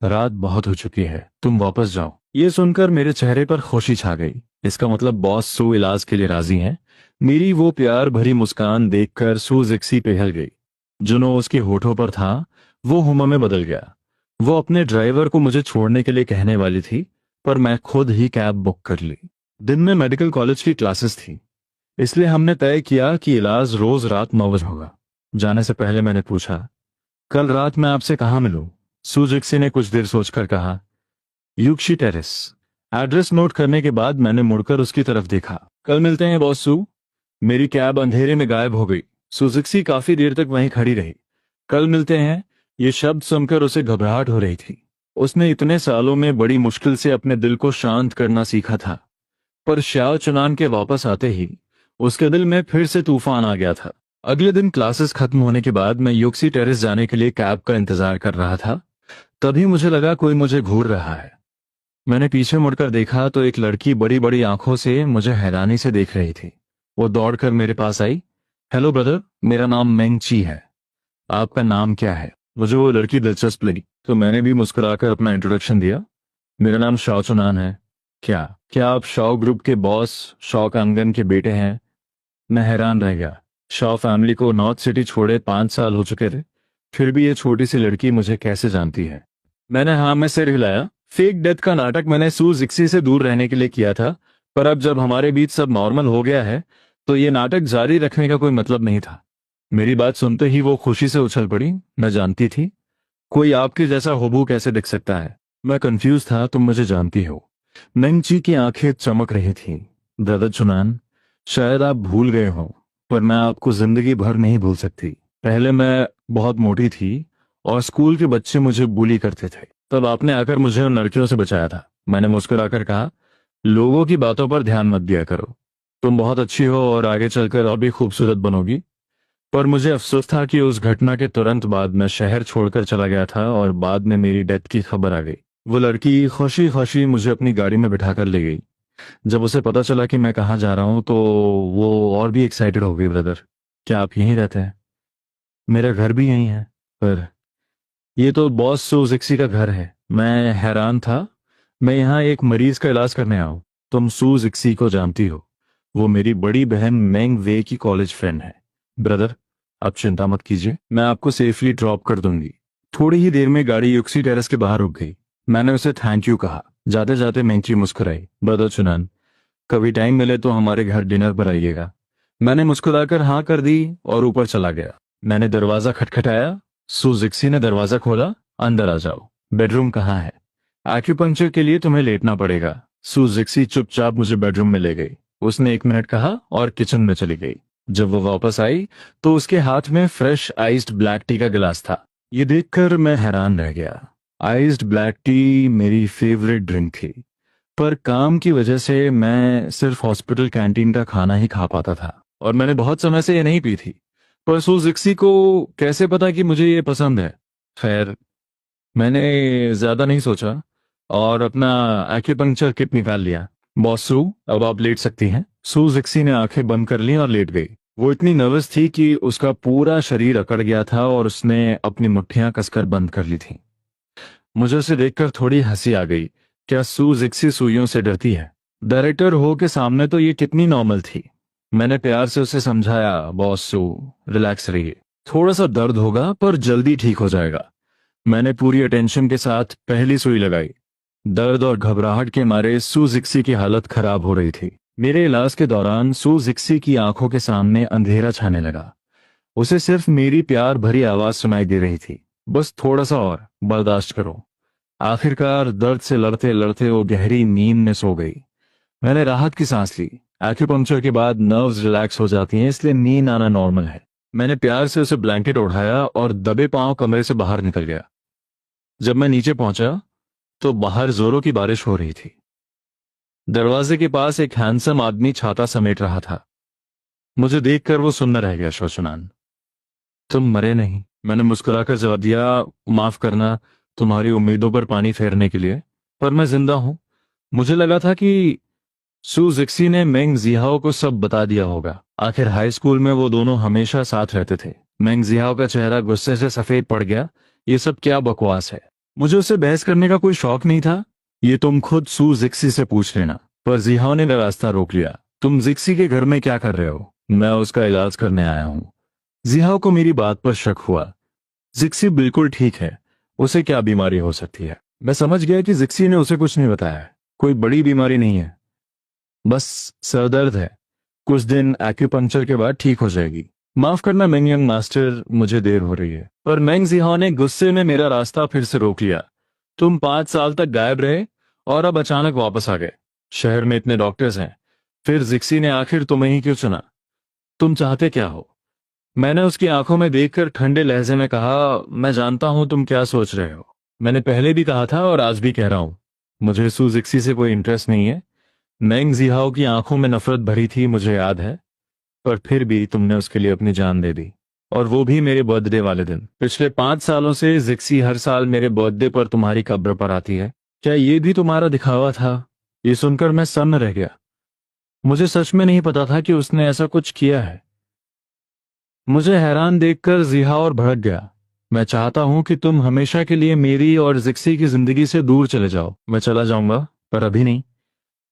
रात बहुत हो चुकी है, तुम वापस जाओ। ये सुनकर मेरे चेहरे पर खुशी छा गई। इसका मतलब बॉस सू इलाज के लिए राजी हैं। मेरी वो प्यार भरी मुस्कान देखकर सू जिक्सी पिघल गई। जुनून उसके होठों पर था, वो हुमा में बदल गया। वो अपने ड्राइवर को मुझे छोड़ने के लिए कहने वाली थी, पर मैं खुद ही कैब बुक कर ली। दिन में मेडिकल कॉलेज की क्लासेस थी, इसलिए हमने तय किया कि इलाज रोज रात 9 बजे होगा। जाने से पहले मैंने पूछा, कल रात मैं आपसे कहाँ मिलूं? सू जिक्सी ने कुछ देर सोचकर कहा, यूक्शी टेरेस। एड्रेस नोट करने के बाद मैंने मुड़कर उसकी तरफ देखा। कल मिलते हैं बॉस सू। मेरी कैब अंधेरे में गायब हो गई। सुजुकी काफी देर तक वहीं खड़ी रही। कल मिलते हैं, ये शब्द सुनकर उसे घबराहट हो रही थी। उसने इतने सालों में बड़ी मुश्किल से अपने दिल को शांत करना सीखा था, पर शाओ चुनान के वापस आते ही उसके दिल में फिर से तूफान आ गया था। अगले दिन क्लासेस खत्म होने के बाद मैं युक्सी टेरेस जाने के लिए कैब का इंतजार कर रहा था। तभी मुझे लगा कोई मुझे घूर रहा है। मैंने पीछे मुड़कर देखा तो एक लड़की बड़ी बड़ी आंखों से मुझे हैरानी से देख रही थी। वो दौड़कर मेरे पास आई। हेलो ब्रदर, मेरा नाम मेंग ची है। आपका नाम क्या है? मुझे वो लड़की दिलचस्प लगी, तो मैंने भी मुस्कुराकर अपना इंट्रोडक्शन दिया। मेरा नाम शाओ चुनान है। क्या क्या आप शाओ ग्रुप के बॉस शाओ कांगन के बेटे हैं? मैं हैरान रह गया। शाओ फैमिली को नॉर्थ सिटी छोड़े 5 साल हो चुके थे, फिर भी ये छोटी सी लड़की मुझे कैसे जानती है? मैंने हाँ में सिर हिलाया। फेक डेथ का नाटक मैंने सू जिक्सी से दूर रहने के लिए किया था, पर अब जब हमारे बीच सब नॉर्मल हो गया है तो ये नाटक जारी रखने का कोई मतलब नहीं था। मेरी बात सुनते ही वो खुशी से उछल पड़ी। मैं जानती थी, कोई आपके जैसा होबू कैसे दिख सकता है? मैं कंफ्यूज था। तुम मुझे जानती हो? नंगची की आंखें चमक रही थीं। ब्रदर चुनान, शायद आप भूल गए हो, पर मैं आपको जिंदगी भर नहीं भूल सकती। पहले मैं बहुत मोटी थी और स्कूल के बच्चे मुझे बुली करते थे, तब आपने आकर मुझे उन लड़कियों से बचाया था। मैंने मुस्कुराकर कहा, लोगों की बातों पर ध्यान मत दिया करो। तुम बहुत अच्छी हो और आगे चलकर और भी खूबसूरत बनोगी। पर मुझे अफसोस था कि उस घटना के तुरंत बाद मैं शहर छोड़कर चला गया था और बाद में मेरी डेथ की खबर आ गई। वो लड़की खुशी खुशी मुझे अपनी गाड़ी में बिठाकर ले गई। जब उसे पता चला कि मैं कहाँ जा रहा हूँ तो वो और भी एक्साइटेड हो गई। ब्रदर, क्या आप यहीं रहते हैं? मेरा घर भी यहीं है, पर ये तो बॉस सूजिक्सी का घर है। मैं हैरान था। मैं यहाँ एक मरीज का इलाज करने आया हूँ। तुम सूजिक्सी को जानती हो, वो मेरी बड़ी बहन मेंग वे की कॉलेज फ्रेंड है। ब्रदर, आप चिंता मत कीजिए, मैं आपको सेफली ड्रॉप कर दूंगी। थोड़ी ही देर में गाड़ी युक्सी टेरेस के बाहर रुक गई। मैंने उसे थैंक यू कहा। जाते जाते मेंगची मुस्कुराई। ब्रदर चुनन, कभी टाइम मिले तो हमारे घर डिनर पर आइएगा। मैंने मुस्कुराकर हाँ कर दी और ऊपर चला गया। मैंने दरवाजा खटखटाया। सुजिक्सी ने दरवाजा खोला। अंदर आ जाओ। बेडरूम कहाँ है? एक्यूपंक्चर के लिए तुम्हें लेटना पड़ेगा। सुजिक्सी चुपचाप मुझे बेडरूम में ले गई। उसने 1 मिनट कहा और किचन में चली गई। जब वो वापस आई तो उसके हाथ में फ्रेश आइस्ड ब्लैक टी का गिलास था। ये देखकर मैं हैरान रह गया। आइस्ड ब्लैक टी मेरी फेवरेट ड्रिंक थी, पर काम की वजह से मैं सिर्फ हॉस्पिटल कैंटीन का खाना ही खा पाता था और मैंने बहुत समय से ये नहीं पी थी। पर सुजिक्सी को कैसे पता कि मुझे ये पसंद है? खैर, मैंने ज्यादा नहीं सोचा और अपना एक्यूपंक्चर किट निकाल लिया। बॉस सू, अब आप लेट सकती हैं। सुजिक्सी ने आंखें बंद कर ली और लेट गई। वो इतनी नर्वस थी कि उसका पूरा शरीर अकड़ गया था और उसने अपनी मुट्ठियां कसकर बंद कर ली थी। मुझे उसे देखकर थोड़ी हंसी आ गई। क्या सू जिक्सी सुइयों से डरती है? डायरेक्टर हो के सामने तो ये कितनी नॉर्मल थी। मैंने प्यार से उसे समझाया, बॉस सू, रिलैक्स रहिए, थोड़ा सा दर्द होगा पर जल्दी ठीक हो जाएगा। मैंने पूरी अटेंशन के साथ पहली सुई लगाई। दर्द और घबराहट के मारे सू जिक्सी की हालत खराब हो रही थी। मेरे इलाज के दौरान सू जिक्सी की आंखों के सामने अंधेरा छाने लगा। उसे सिर्फ मेरी प्यार भरी आवाज सुनाई दे रही थी, बस थोड़ा सा और बर्दाश्त करो। आखिरकार दर्द से लड़ते लड़ते वो गहरी नींद में सो गई। मैंने राहत की सांस ली। एक्यूपंक्चर के बाद नर्व्स रिलैक्स हो जाती हैं, इसलिए नींद आना नॉर्मल है। मैंने प्यार से उसे ब्लैंकेट ओढ़ाया और दबे पांव कमरे से बाहर निकल गया। जब मैं नीचे पहुंचा तो बाहर जोरों की बारिश हो रही थी। दरवाजे के पास एक हैंडसम आदमी छाता समेट रहा था। मुझे देखकर वो सुन्न रह गया। शोचनान, तुम मरे नहीं। मैंने मुस्कुराकर जवाब दिया, माफ करना तुम्हारी उम्मीदों पर पानी फेरने के लिए, पर मैं जिंदा हूं। मुझे लगा था कि सू जिक्सी ने मेंग जिहाओ को सब बता दिया होगा। आखिर हाई स्कूल में वो दोनों हमेशा साथ रहते थे। मेंग जिहाओ का चेहरा गुस्से से सफेद पड़ गया। ये सब क्या बकवास है? मुझे उससे बहस करने का कोई शौक नहीं था। ये तुम खुद सू जिक्सी से पूछ लेना। पर जिहाओ ने मेरा रास्ता रोक लिया। तुम जिक्सी के घर में क्या कर रहे हो? मैं उसका इलाज करने आया हूं। जिहाओ को मेरी बात पर शक हुआ। जिक्सी बिल्कुल ठीक है, उसे क्या बीमारी हो सकती है? मैं समझ गया कि जिक्सी ने उसे कुछ नहीं बताया है। कोई बड़ी बीमारी नहीं है, बस सरदर्द है। कुछ दिन एक्यूपंक्चर के बाद ठीक हो जाएगी। माफ करना मेंग यंग मास्टर, मुझे देर हो रही है। पर मेंग जिहाओ ने गुस्से में मेरा रास्ता फिर से रोक लिया। तुम 5 साल तक गायब रहे और अब अचानक वापस आ गए। शहर में इतने डॉक्टर्स हैं, फिर जिक्सी ने आखिर तुम्हें ही क्यों चुना? तुम चाहते क्या हो? मैंने उसकी आंखों में देखकर ठंडे लहजे में कहा, मैं जानता हूं तुम क्या सोच रहे हो। मैंने पहले भी कहा था और आज भी कह रहा हूं, मुझे सू जिक्सी से कोई इंटरेस्ट नहीं है। मेंग जिहाओ की आंखों में नफरत भरी थी, मुझे याद है, पर फिर भी तुमने उसके लिए अपनी जान दे दी, और वो भी मेरे बर्थडे वाले दिन। पिछले 5 सालों से जिक्सी हर साल मेरे बर्थडे पर तुम्हारी कब्र पर आती है। क्या ये भी तुम्हारा दिखावा था? ये सुनकर मैं सन्न रह गया। मुझे सच में नहीं पता था कि उसने ऐसा कुछ किया है। मुझे हैरान देखकर जिहा और भड़क गया। मैं चाहता हूं कि तुम हमेशा के लिए मेरी और जिक्सी की जिंदगी से दूर चले जाओ। मैं चला जाऊंगा, पर अभी नहीं,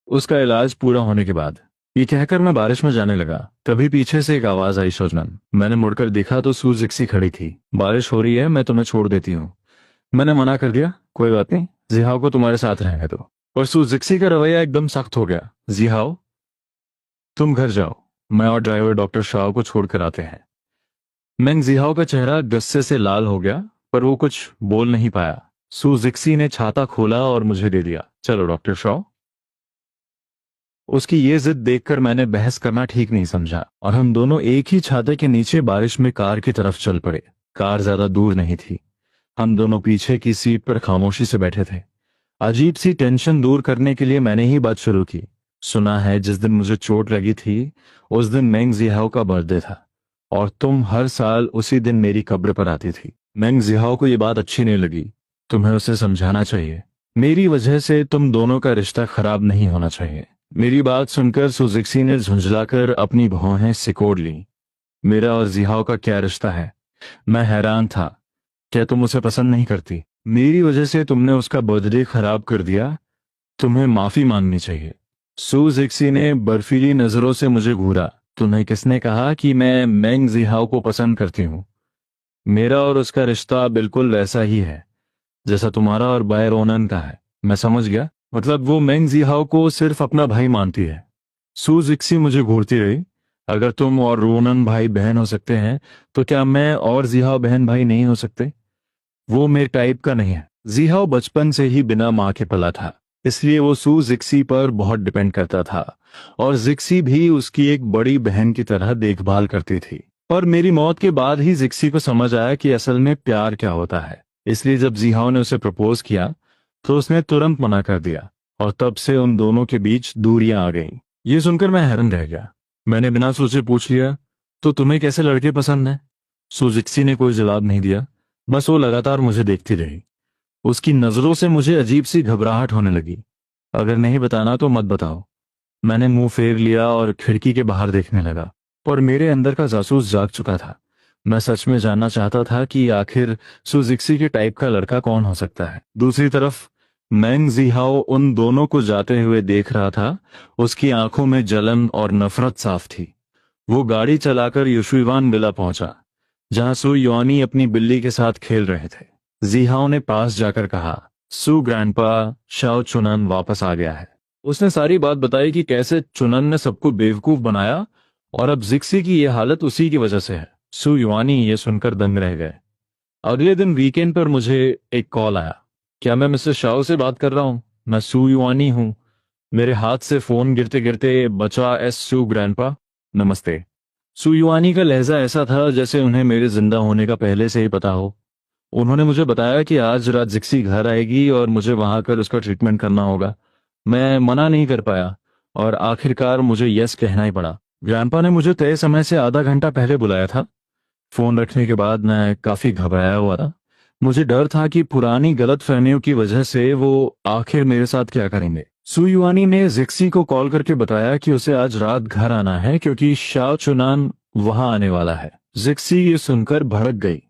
उसका इलाज पूरा होने के बाद। ये कहकर मैं बारिश में जाने लगा। तभी पीछे से एक आवाज आई, शोजनन। मैंने मुड़कर देखा तो सू जिक्सी खड़ी थी। बारिश हो रही है, मैं तुम्हें छोड़ देती हूँ। मैंने मना कर दिया, कोई बात नहीं, जिहाओ को तुम्हारे साथ रहने दो। और सू जिक्सी का रवैया एकदम सख्त हो गया। जिहाओ, तुम घर जाओ, मैं और ड्राइवर डॉक्टर शाह को छोड़कर आते हैं। मेंग जिहाओ का चेहरा गुस्से से लाल हो गया, पर वो कुछ बोल नहीं पाया। सू जिक्सी ने छाता खोला और मुझे दे दिया। चलो डॉक्टर शॉ। उसकी ये जिद देखकर मैंने बहस करना ठीक नहीं समझा और हम दोनों एक ही छाते के नीचे बारिश में कार की तरफ चल पड़े। कार ज्यादा दूर नहीं थी। हम दोनों पीछे की सीट पर खामोशी से बैठे थे। अजीब सी टेंशन दूर करने के लिए मैंने ही बात शुरू की। सुना है जिस दिन मुझे चोट लगी थी उस दिन मेंग जिहाओ का बर्थडे था, और तुम हर साल उसी दिन मेरी कब्र पर आती थी। मेंग जिहाओ को ये बात अच्छी नहीं लगी। तुम्हें उसे समझाना चाहिए। मेरी वजह से तुम दोनों का रिश्ता खराब नहीं होना चाहिए। मेरी बात सुनकर सुजिक्सी ने झुंझलाकर अपनी भौहें सिकोड़ ली। मेरा और जिहाओ का क्या रिश्ता है? मैं हैरान था। क्या तुम उसे पसंद नहीं करती? मेरी वजह से तुमने उसका बर्थडे खराब कर दिया। तुम्हें माफी मांगनी चाहिए। सू जिक्सी ने बर्फीली नजरों से मुझे घूरा। तुम्हें किसने कहा कि मैं मैंग जिहाओ को पसंद करती हूँ? मेरा और उसका रिश्ता बिल्कुल वैसा ही है जैसा तुम्हारा और बाय रोनन का है। मैं समझ गया। मतलब वो मैंग जिहाओ को सिर्फ अपना भाई मानती है। सू जिक्सी मुझे घूरती रही। अगर तुम और रोनन भाई बहन हो सकते हैं तो क्या मैं और जिहाओ बहन भाई नहीं हो सकते? वो मेरे टाइप का नहीं है। जिहाओ बचपन से ही बिना माँ के पला था, इसलिए वो सू जिक्सी पर बहुत डिपेंड करता था और जिक्सी भी उसकी एक बड़ी बहन की तरह देखभाल करती थी। पर मेरी मौत के बाद ही जिक्सी को समझ आया कि असल में प्यार क्या होता है। इसलिए जब जिहाओ ने उसे प्रपोज किया तो उसने तुरंत मना कर दिया और तब से उन दोनों के बीच दूरियां आ गईं। ये सुनकर मैं हैरान रह गया। मैंने बिना सोचे पूछ लिया, तो तुम्हें कैसे लड़के पसंद हैं? सू जिक्सी ने कोई जवाब नहीं दिया। बस वो लगातार मुझे देखती रही। उसकी नजरों से मुझे अजीब सी घबराहट होने लगी। अगर नहीं बताना तो मत बताओ। मैंने मुंह फेर लिया और खिड़की के बाहर देखने लगा। पर मेरे अंदर का जासूस जाग चुका था। मैं सच में जानना चाहता था कि आखिर सुजिक्सी के टाइप का लड़का कौन हो सकता है। दूसरी तरफ मैंग जिहाओ उन दोनों को जाते हुए देख रहा था। उसकी आंखों में जलन और नफरत साफ थी। वो गाड़ी चलाकर युशुवान विला पहुंचा, जहां सु योनी अपनी बिल्ली के साथ खेल रहे थे। जिहाओ ने पास जाकर कहा, सु ग्रैंडपा, शाओ चुनन वापस आ गया है। उसने सारी बात बताई कि कैसे चुनन ने सबको बेवकूफ बनाया और अब जिक्सी की यह हालत उसी की वजह से है। सु युआनी ये सुनकर दंग रह गए। अगले दिन वीकेंड पर मुझे एक कॉल आया। क्या मैं मिस्टर शाओ से बात कर रहा हूँ? मैं सु युआनी हूँ। मेरे हाथ से फोन गिरते गिरते बचा, एस सु ग्रैंडपा। नमस्ते। सु युआनी का लहजा ऐसा था जैसे उन्हें मेरे जिंदा होने का पहले से ही पता हो। उन्होंने मुझे बताया कि आज रात जिक्सी घर आएगी और मुझे वहां कर उसका ट्रीटमेंट करना होगा। मैं मना नहीं कर पाया और आखिरकार मुझे यस कहना ही पड़ा। ग्रैंपा ने मुझे तय समय से आधा घंटा पहले बुलाया था। फोन रखने के बाद मैं काफी घबराया हुआ था। मुझे डर था कि पुरानी गलतफहमियों की वजह से वो आखिर मेरे साथ क्या करेंगे। सुयुआनी ने जिक्सी को कॉल करके बताया कि उसे आज रात घर आना है क्योंकि शाओ चुनान वहां आने वाला है। जिक्सी ये सुनकर भड़क गई।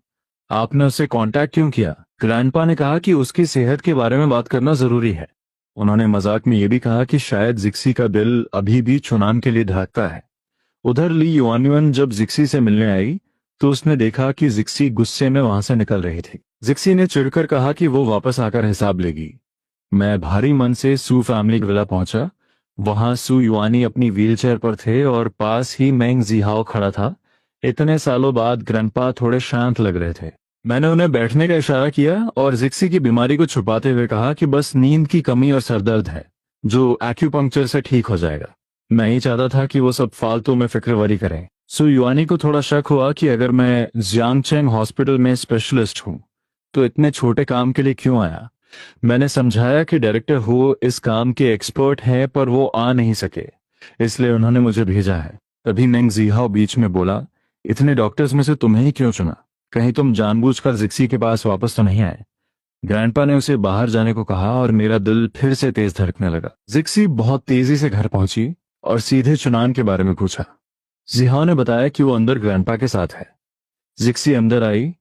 आपने उसे कांटेक्ट क्यों किया? ग्रैंडपा ने कहा कि उसकी सेहत के बारे में बात करना जरूरी है। उन्होंने मजाक में यह भी कहा कि शायद जिक्सी का दिल अभी भी चुनान के लिए धड़कता है। उधर ली युआनयुन जब जिक्सी से मिलने आई तो उसने देखा कि जिक्सी गुस्से में वहां से निकल रही थी। जिक्सी ने चिढ़कर कहा कि वो वापस आकर हिसाब लेगी। मैं भारी मन से सू फैमिली विला पहुंचा। वहां सू युआनी अपनी व्हीलचेयर पर थे और पास ही मैंग जिहाओ खड़ा था। इतने सालों बाद ग्रैंडपा थोड़े शांत लग रहे थे। मैंने उन्हें बैठने का इशारा किया और जिक्सी की बीमारी को छुपाते हुए कहा कि बस नींद की कमी और सरदर्द है, जो एक्यूपंक्चर से ठीक हो जाएगा। मैं ही चाहता था कि वो सब फालतू में फिक्रवरी करें। सो युआनी को थोड़ा शक हुआ कि अगर मैं जियांगचेंग हॉस्पिटल में स्पेशलिस्ट हूं तो इतने छोटे काम के लिए क्यों आया। मैंने समझाया कि डायरेक्टर हो इस काम के एक्सपर्ट हैं पर वो आ नहीं सके, इसलिए उन्होंने मुझे भेजा है। तभी मेंग जिहाओ बीच में बोला, इतने डॉक्टर्स में से तुम्हें ही क्यों चुना? कहीं तुम जानबूझकर जिक्सी के पास वापस तो नहीं आए? ग्रैंडपा ने उसे बाहर जाने को कहा और मेरा दिल फिर से तेज धड़कने लगा। जिक्सी बहुत तेजी से घर पहुंची और सीधे चुनान के बारे में पूछा। जिहाओ ने बताया कि वो अंदर ग्रैंडपा के साथ है। जिक्सी अंदर आई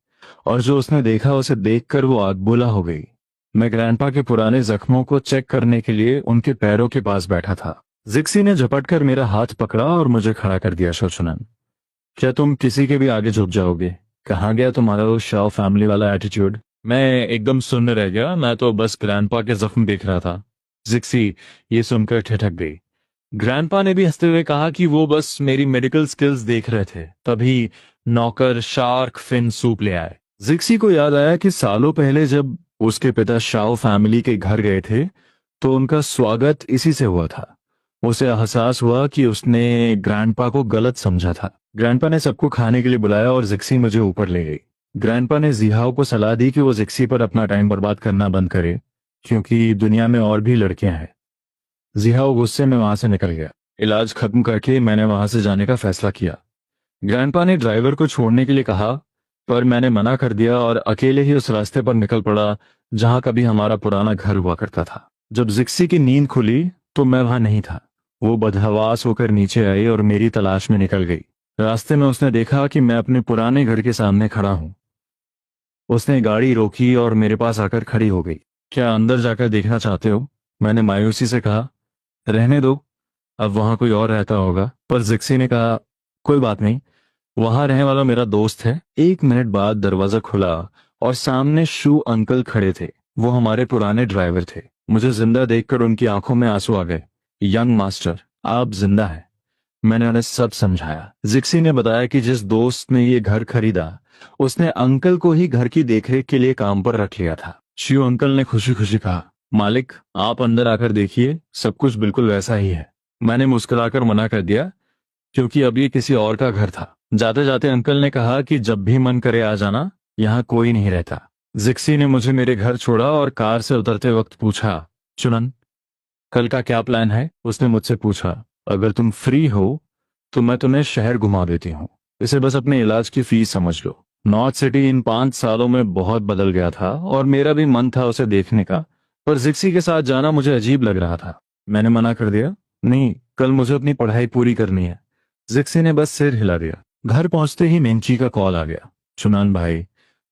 और जो उसने देखा उसे देखकर वो आग बोला हो गई। मैं ग्रैंडपा के पुराने जख्मों को चेक करने के लिए उनके पैरों के पास बैठा था। जिक्सी ने झपटकर मेरा हाथ पकड़ा और मुझे खड़ा कर दिया। शोचुनन, क्या तुम किसी के भी आगे झुक जाओगे? कहाँ गया तुम्हारा वो शाओ फैमिली वाला एटीट्यूड? मैं एकदम सुन्न रह गया। मैं तो बस ग्रैंडपा के जख्म देख रहा था। जिक्सी ये सुनकर ठिठक गई। ग्रैंडपा ने भी हंसते हुए कहा कि वो बस मेरी मेडिकल स्किल्स देख रहे थे। तभी नौकर शार्क फिन सूप ले आए। जिक्सी को याद आया कि सालों पहले जब उसके पिता शाओ फैमिली के घर गए थे तो उनका स्वागत इसी से हुआ था। उसे एहसास हुआ कि उसने ग्रैंडपा को गलत समझा था। ग्रैंडपा ने सबको खाने के लिए बुलाया और जिक्सी मुझे ऊपर ले गई। ग्रैंडपा ने जिहाओ को सलाह दी कि वो जिक्सी पर अपना टाइम बर्बाद करना बंद करे क्योंकि दुनिया में और भी लड़कियां हैं। जिहाओ गुस्से में वहां से निकल गया। इलाज खत्म करके मैंने वहां से जाने का फैसला किया। ग्रैंडपा ने ड्राइवर को छोड़ने के लिए कहा पर मैंने मना कर दिया और अकेले ही उस रास्ते पर निकल पड़ा जहां कभी हमारा पुराना घर हुआ करता था। जब जिक्सी की नींद खुली तो मैं वहां नहीं था। वो बदहवास होकर नीचे आई और मेरी तलाश में निकल गई। रास्ते में उसने देखा कि मैं अपने पुराने घर के सामने खड़ा हूँ। उसने गाड़ी रोकी और मेरे पास आकर खड़ी हो गई। क्या अंदर जाकर देखना चाहते हो? मैंने मायूसी से कहा। रहने दो, अब वहां कोई और रहता होगा। पर जिक्सी ने कहा, कोई बात नहीं, वहां रहने वाला मेरा दोस्त है। 1 मिनट बाद दरवाजा खुला और सामने शू अंकल खड़े थे। वो हमारे पुराने ड्राइवर थे। मुझे जिंदा देखकर उनकी आंखों में आंसू आ गए। यंग मास्टर, आप जिंदा हैं। मैंने उन्हें सब समझाया। जिक्सी ने बताया कि जिस दोस्त ने ये घर खरीदा, उसने अंकल को ही घर की देखरेख के लिए काम पर रख लिया था। शिव अंकल ने खुशी खुशी कहा, मालिक, आप अंदर आकर देखिए, सब कुछ बिल्कुल वैसा ही है। मैंने मुस्कुराकर मना कर दिया, क्योंकि अब ये किसी और का घर था। जाते जाते अंकल ने कहा कि जब भी मन करे आ जाना, यहाँ कोई नहीं रहता। जिक्सी ने मुझे मेरे घर छोड़ा और कार से उतरते वक्त पूछा, चुनन, कल का क्या प्लान है? उसने मुझसे पूछा। अगर तुम फ्री हो तो मैं तुम्हें शहर घुमा देती हूँ। इसे बस अपने इलाज की फीस समझ लो। नॉर्थ सिटी इन 5 सालों में बहुत बदल गया था और मेरा भी मन था उसे देखने का, पर जिक्सी के साथ जाना मुझे अजीब लग रहा था। मैंने मना कर दिया, नहीं, कल मुझे अपनी पढ़ाई पूरी करनी है। जिक्सी ने बस सिर हिला दिया। घर पहुंचते ही मेंची का कॉल आ गया। चुनान भाई,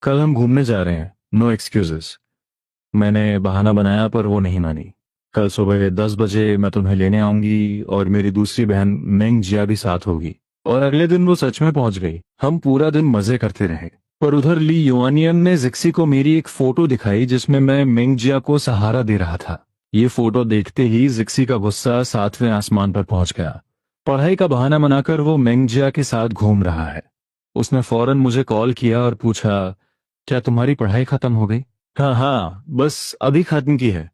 कल हम घूमने जा रहे हैं, नो एक्सक्यूजेस। मैंने बहाना बनाया पर वो नहीं मानी। कल सुबह 10 बजे मैं तुम्हें लेने आऊंगी और मेरी दूसरी बहन मेंग जिया भी साथ होगी। और अगले दिन वो सच में पहुंच गई। हम पूरा दिन मजे करते रहे। पर उधर ली युआनियन ने जिक्सी को मेरी एक फोटो दिखाई जिसमें मैं मेंग जिया को सहारा दे रहा था। ये फोटो देखते ही जिक्सी का गुस्सा 7वें आसमान पर पहुंच गया। पढ़ाई का बहाना बनाकर वो मेंग जिया के साथ घूम रहा है। उसने फौरन मुझे कॉल किया और पूछा, क्या तुम्हारी पढ़ाई खत्म हो गई? हाँ हाँ, बस अभी खत्म की है।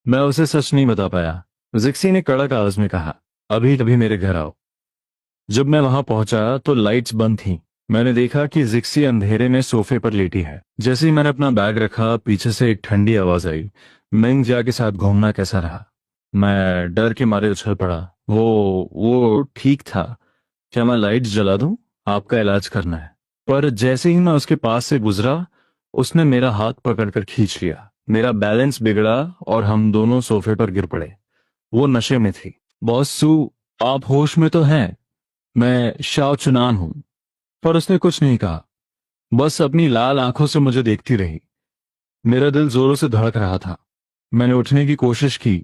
मैं उसे सच नहीं बता पाया। जिक्सी ने कड़क आवाज में कहा, अभी तभी मेरे घर आओ। जब मैं वहां पहुंचा तो लाइट्स बंद थीं। मैंने देखा कि जिक्सी अंधेरे में सोफे पर लेटी है। जैसे ही मैंने अपना बैग रखा, पीछे से एक ठंडी आवाज आई, मेंग जिया के साथ घूमना कैसा रहा? मैं डर के मारे उछल पड़ा। वो ठीक था। क्या मैं लाइट्स जला दूं? आपका इलाज करना है। पर जैसे ही मैं उसके पास से गुजरा, उसने मेरा हाथ पकड़कर खींच लिया। मेरा बैलेंस बिगड़ा और हम दोनों सोफे पर गिर पड़े। वो नशे में थी। बॉस सू, आप होश में तो हैं? मैं शाओ चुनान हूं। पर उसने कुछ नहीं कहा, बस अपनी लाल आंखों से मुझे देखती रही। मेरा दिल जोरों से धड़क रहा था। मैंने उठने की कोशिश की,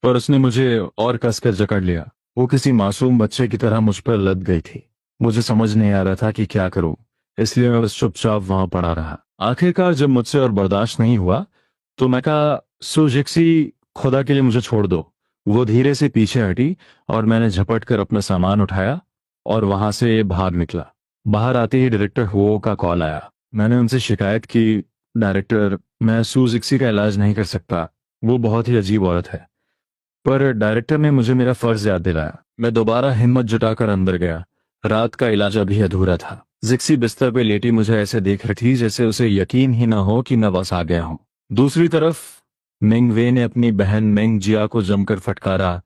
पर उसने मुझे और कसकर जकड़ लिया। वो किसी मासूम बच्चे की तरह मुझ पर लद गई थी। मुझे समझ नहीं आ रहा था कि क्या करूं, इसलिए मैं बस चुपचाप वहां पड़ा रहा। आखिरकार जब मुझसे और बर्दाश्त नहीं हुआ तो मैं कहा, सो जिक्सी, खुदा के लिए मुझे छोड़ दो। वो धीरे से पीछे हटी और मैंने झपट कर अपना सामान उठाया और वहां से बाहर निकला। बाहर आते ही डायरेक्टर हुओ का कॉल आया। मैंने उनसे शिकायत की, डायरेक्टर, मैं सू जिक्सी का इलाज नहीं कर सकता। वो बहुत ही अजीब औरत है। पर डायरेक्टर ने मुझे मेरा फर्ज याद दिलाया। मैं दोबारा हिम्मत जुटाकर अंदर गया। रात का इलाज अभी अधूरा था। जिक्सी बिस्तर पे लेटी मुझे ऐसे देख रही थी जैसे उसे यकीन ही ना हो कि मैं बस आ गया हूं। दूसरी तरफ मेंग वे ने अपनी बहन मेंग जिया को जमकर फटकारा,